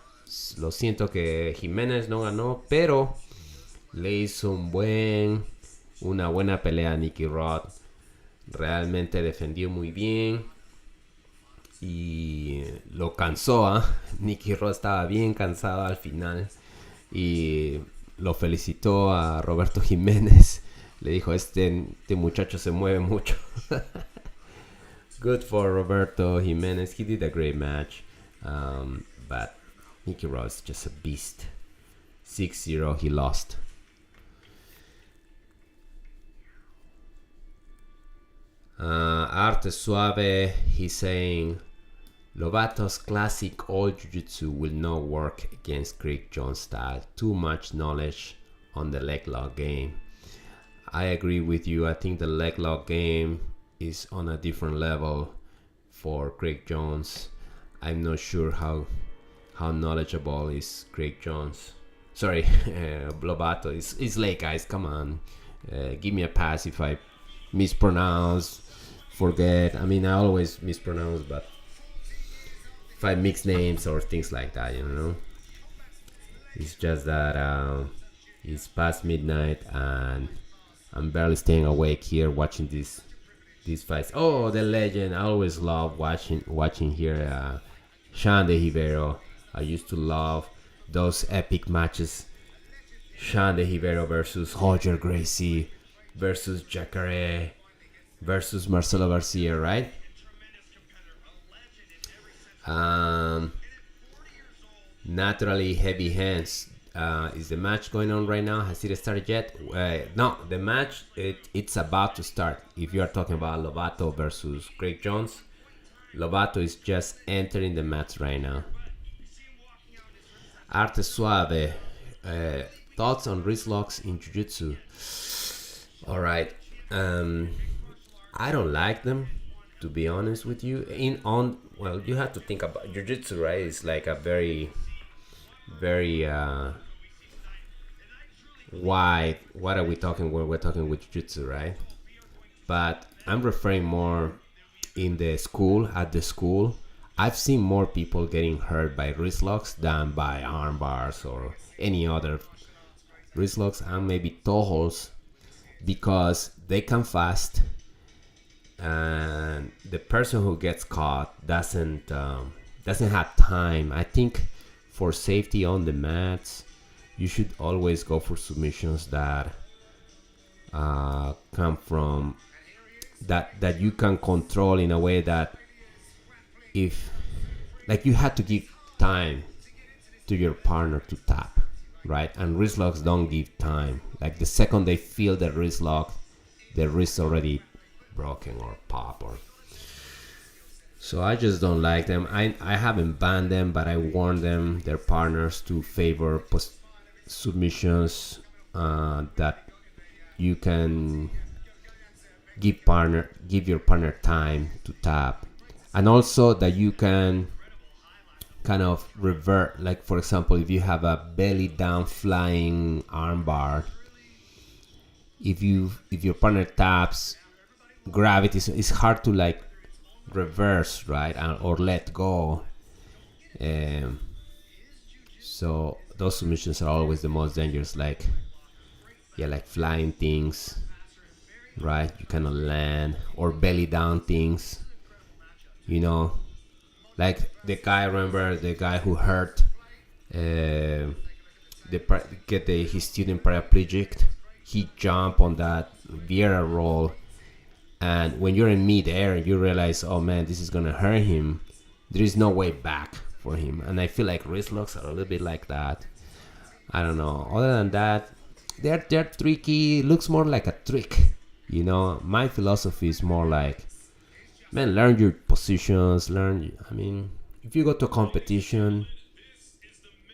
lo siento que Jimenez no ganó, pero le hizo una buena pelea a Nicky Rod. Realmente defendió muy bien y lo cansó. Nicky Rod estaba bien cansado al final y lo felicitó a Roberto Jimenez. Le dijo, este muchacho se mueve mucho. Good for Roberto Jimenez. He did a great match. But Nicky Rod is just a beast. 6-0, he lost. Arte Suave, he's saying Lovato's classic old jiu-jitsu will not work against Craig Jones' style. Too much knowledge on the leg lock game. I agree with you. I think the leg lock game is on a different level for Craig Jones. I'm not sure how knowledgeable is Craig Jones. Sorry, Lovato. It's late, guys. Come on. Give me a pass if I mispronounce, forget. I mean, I always mispronounce, but if I mix names or things like that, it's just that it's past midnight and I'm barely staying awake here watching these fights. Oh, the legend! I always love watching here Sean de Rivero. I used to love those epic matches. Sean de Rivero versus Roger Gracie versus Jacare versus Marcelo Garcia, right? Naturally heavy hands. Is the match going on right now? Has it started yet? No, the match it's about to start. If you are talking about Lovato versus Craig Jones, Lovato is just entering the match right now. Arte Suave, thoughts on wrist locks in Jiu-Jitsu? All right, I don't like them, to be honest with you. Well, you have to think about Jiu-Jitsu, right? It's like a very wide. What are we talking when we're talking with Jiu-Jitsu, right? But I'm referring more at the school. I've seen more people getting hurt by wrist locks than by arm bars or any other wrist locks, and maybe toe holds, because they come fast and the person who gets caught doesn't have time. I think for safety on the mats, you should always go for submissions that come from that you can control in a way that, if like, you have to give time to your partner to tap, right? And wrist locks don't give time. Like, the second they feel the wrist lock, the wrist already broken or pop. So I just don't like them. I haven't banned them, but I warn them, their partners, to favor submissions that you can give your partner time to tap, and also that you can kind of revert. Like, for example, if you have a belly down flying armbar, if your partner taps, gravity is hard to like reverse, right? Or let go. So those submissions are always the most dangerous, like flying things, right? You cannot land, or belly down things, like remember the guy who hurt his student paraplegic. He jumped on that Vieira roll, and when you're in mid-air, you realize, oh man, this is gonna hurt him. There is no way back for him. And I feel like wrist locks are a little bit like that. I don't know. Other than that, they're tricky. Looks more like a trick. My philosophy is more like, man, learn your positions. I mean, if you go to a competition,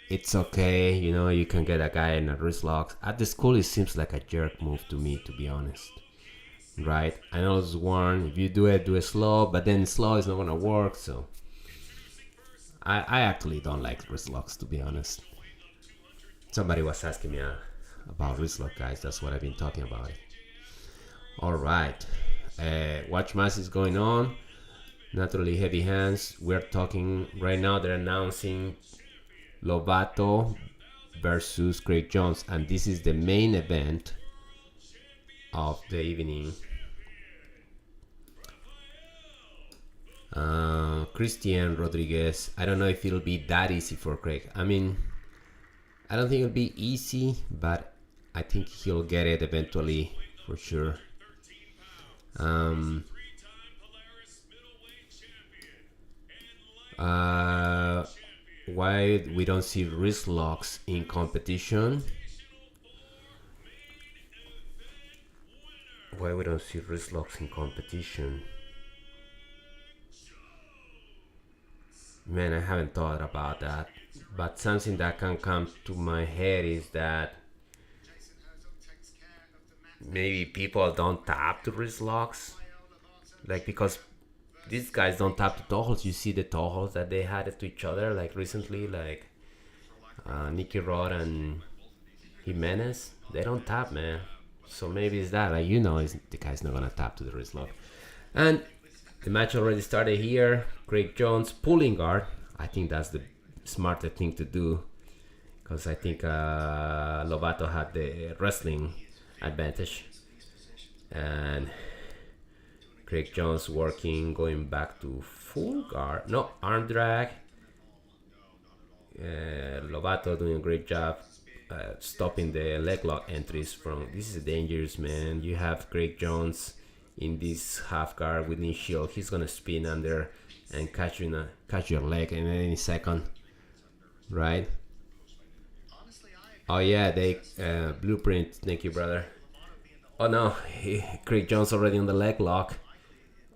it's okay, you know, you can get a guy in a wrist lock. At the school, it seems like a jerk move to me, to be honest. Right? I know it's one. If you do it slow, but then slow is not gonna work. So I actually don't like wrist locks, to be honest. Somebody was asking me about wrist lock, guys. That's what I've been talking about. All right. Watch match is going on. Naturally heavy hands. We're talking right now. They're announcing Lovato versus Craig Jones, and this is the main event of the evening. Christian Rodriguez. I don't know if it'll be that easy for Craig. I mean, I don't think it'll be easy, but I think he'll get it eventually for sure. Why we don't see wrist locks in competition? Why we don't see wrist locks in competition? Man, I haven't thought about that. But something that can come to my head is that maybe people don't tap the wrist locks. Like, because these guys don't tap the toe holds. You see the toe holds that they had to each other, like recently, like Nicky Rod and Jimenez. They don't tap, man. So maybe it's that. Like, you know, the guy's not gonna tap to the wrist lock. And the match already started here. Craig Jones pulling guard. I think that's the smarter thing to do, because I think Lovato had the wrestling advantage, and Craig Jones working, going back to full guard. No, arm drag. Lovato doing a great job stopping the leg lock entries from. This is dangerous, man. You have Craig Jones in this half guard with knee shield. He's gonna spin under and catch your leg in any second, right? Oh yeah, they blueprint. Thank you, brother. Oh no, Craig Jones already on the leg lock.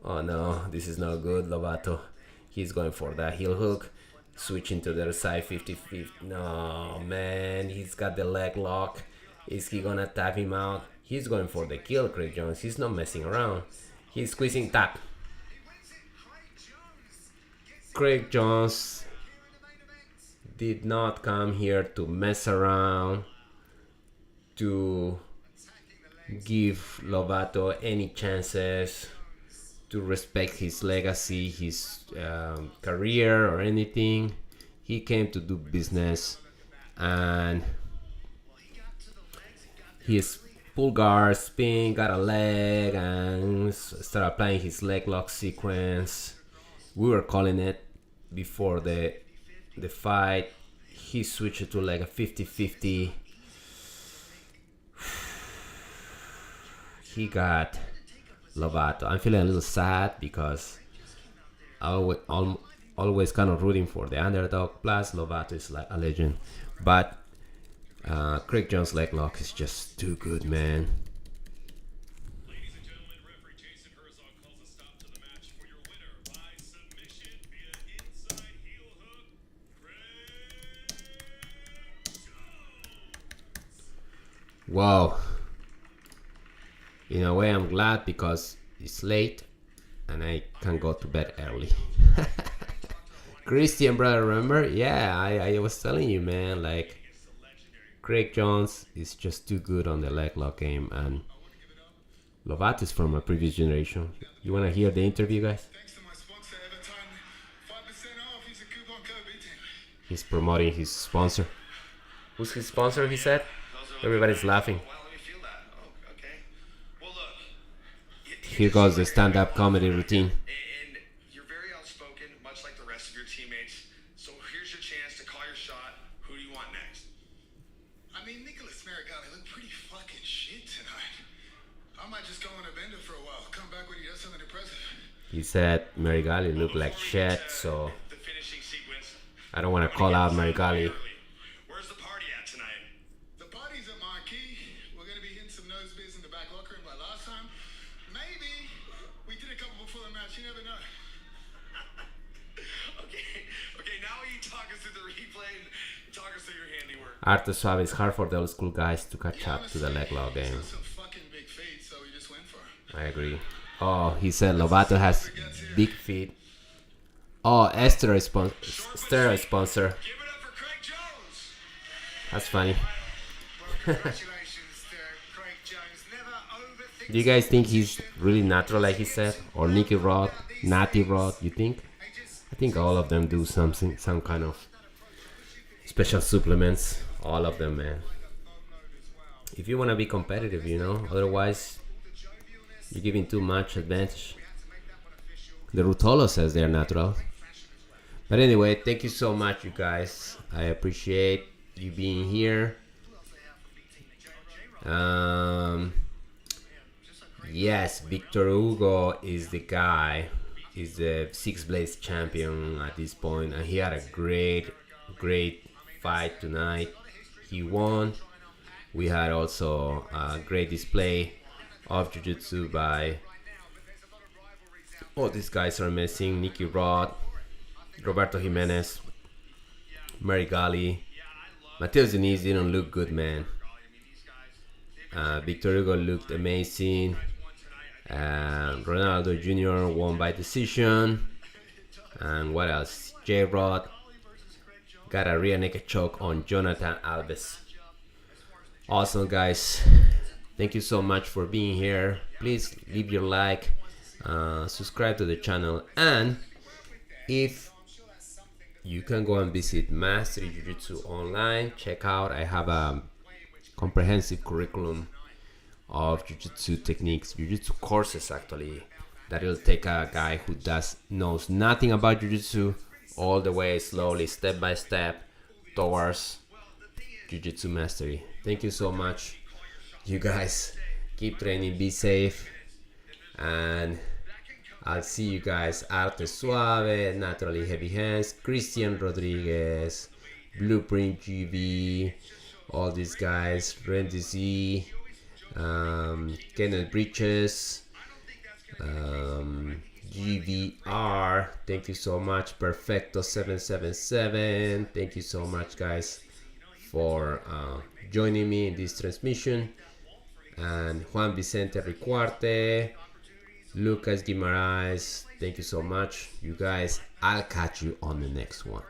Oh no, this is not good, Lovato. He's going for that heel hook, switching to the other side, 50-50. No, man, he's got the leg lock. Is he gonna tap him out? He's going for the kill, Craig Jones. He's not messing around. He's squeezing, tap. Craig Jones did not come here to mess around, to give Lovato any chances, to respect his legacy, his career, or anything. He came to do business, and his pull guard, spin, got a leg, and started applying his leg lock sequence. We were calling it before the fight. He switched to like a 50-50. He got Lovato. I'm feeling a little sad because I always kind of rooting for the underdog. Plus, Lovato is like a legend. But Craig Jones' leg lock is just too good, man. Wow. In a way, I'm glad because it's late and I can go to bed early. Christian, brother, remember? Yeah, I was telling you, man, like, Craig Jones is just too good on the leg lock game, and Lovato is from a previous generation. You want to hear the interview, guys? Thanks to my sponsor, Evertime, 5% off. Use a coupon code BTEAM. He's promoting his sponsor. Who's his sponsor, he said? Everybody's laughing. Wow, let me feel that. Oh, okay. Well, look. Here goes the stand-up comedy routine. And you're very outspoken, much like the rest of your teammates. So here's your chance to call your shot. Who do you want next? I mean, Nicholas Meregali looked pretty fucking shit tonight. I might just go on a bender for a while. Come back when he does something impressive. He said Meregali looked like shit, so The finishing sequence. I don't want to call out Meregali. Where's the party at tonight? The party's at Marquee. We're going to be hitting some nose beers in the back locker room like last time. Maybe we did a couple before the match. You never know. Okay, now you talk us through the replay. Talk us through your handiwork. Arte Suave is hard for the old school guys to catch up to the leg lock game. It's a fucking big feat, so we just went for it. I agree. Oh, he said Lovato has big feet. Oh, steroid sponsor. Give it up for Craig Jones. That's funny. Congratulations to Craig Jones. Never overthink. Do you guys think he's really natural, like he said, or Nicky Rod, Natty Rod? You think? I think all of them do something, some kind of special supplements. All of them, man. If you want to be competitive, you know. Otherwise, you're giving too much advantage. The Rutolo says they're natural. But anyway, thank you so much, you guys. I appreciate you being here. Yes, Vitor Hugo is the guy. He's the Six Blades champion at this point, and he had a great fight tonight. He won. We had also a great display of jiu-jitsu by these guys are amazing. Nicky Rod, Roberto Jimenez, Meregali. Mateus Diniz didn't look good, man. Vitor Hugo looked amazing. Ronaldo Jr. won by decision. And what else? J-Rod got a rear naked choke on Jonathan Alves. Awesome, guys. Thank you so much for being here. Please leave your like, subscribe to the channel, and if you can go and visit Mastery Jiu-Jitsu Online, check out, I have a comprehensive curriculum of jiu-jitsu techniques, jiu-jitsu courses actually, that will take a guy who knows nothing about jiu-jitsu all the way slowly, step by step, towards jiu-jitsu mastery. Thank you so much, you guys. Keep training, be safe, and I'll see you guys. Arte Suave, Naturally Heavy Hands, Christian Rodriguez, Blueprint GB, all these guys, Randy Z, Kenneth Bridges, GVR, thank you so much. Perfecto 777, thank you so much, guys, for joining me in this transmission. And Juan Vicente Ricuarte, Lucas Guimaraes, thank you so much, you guys. I'll catch you on the next one.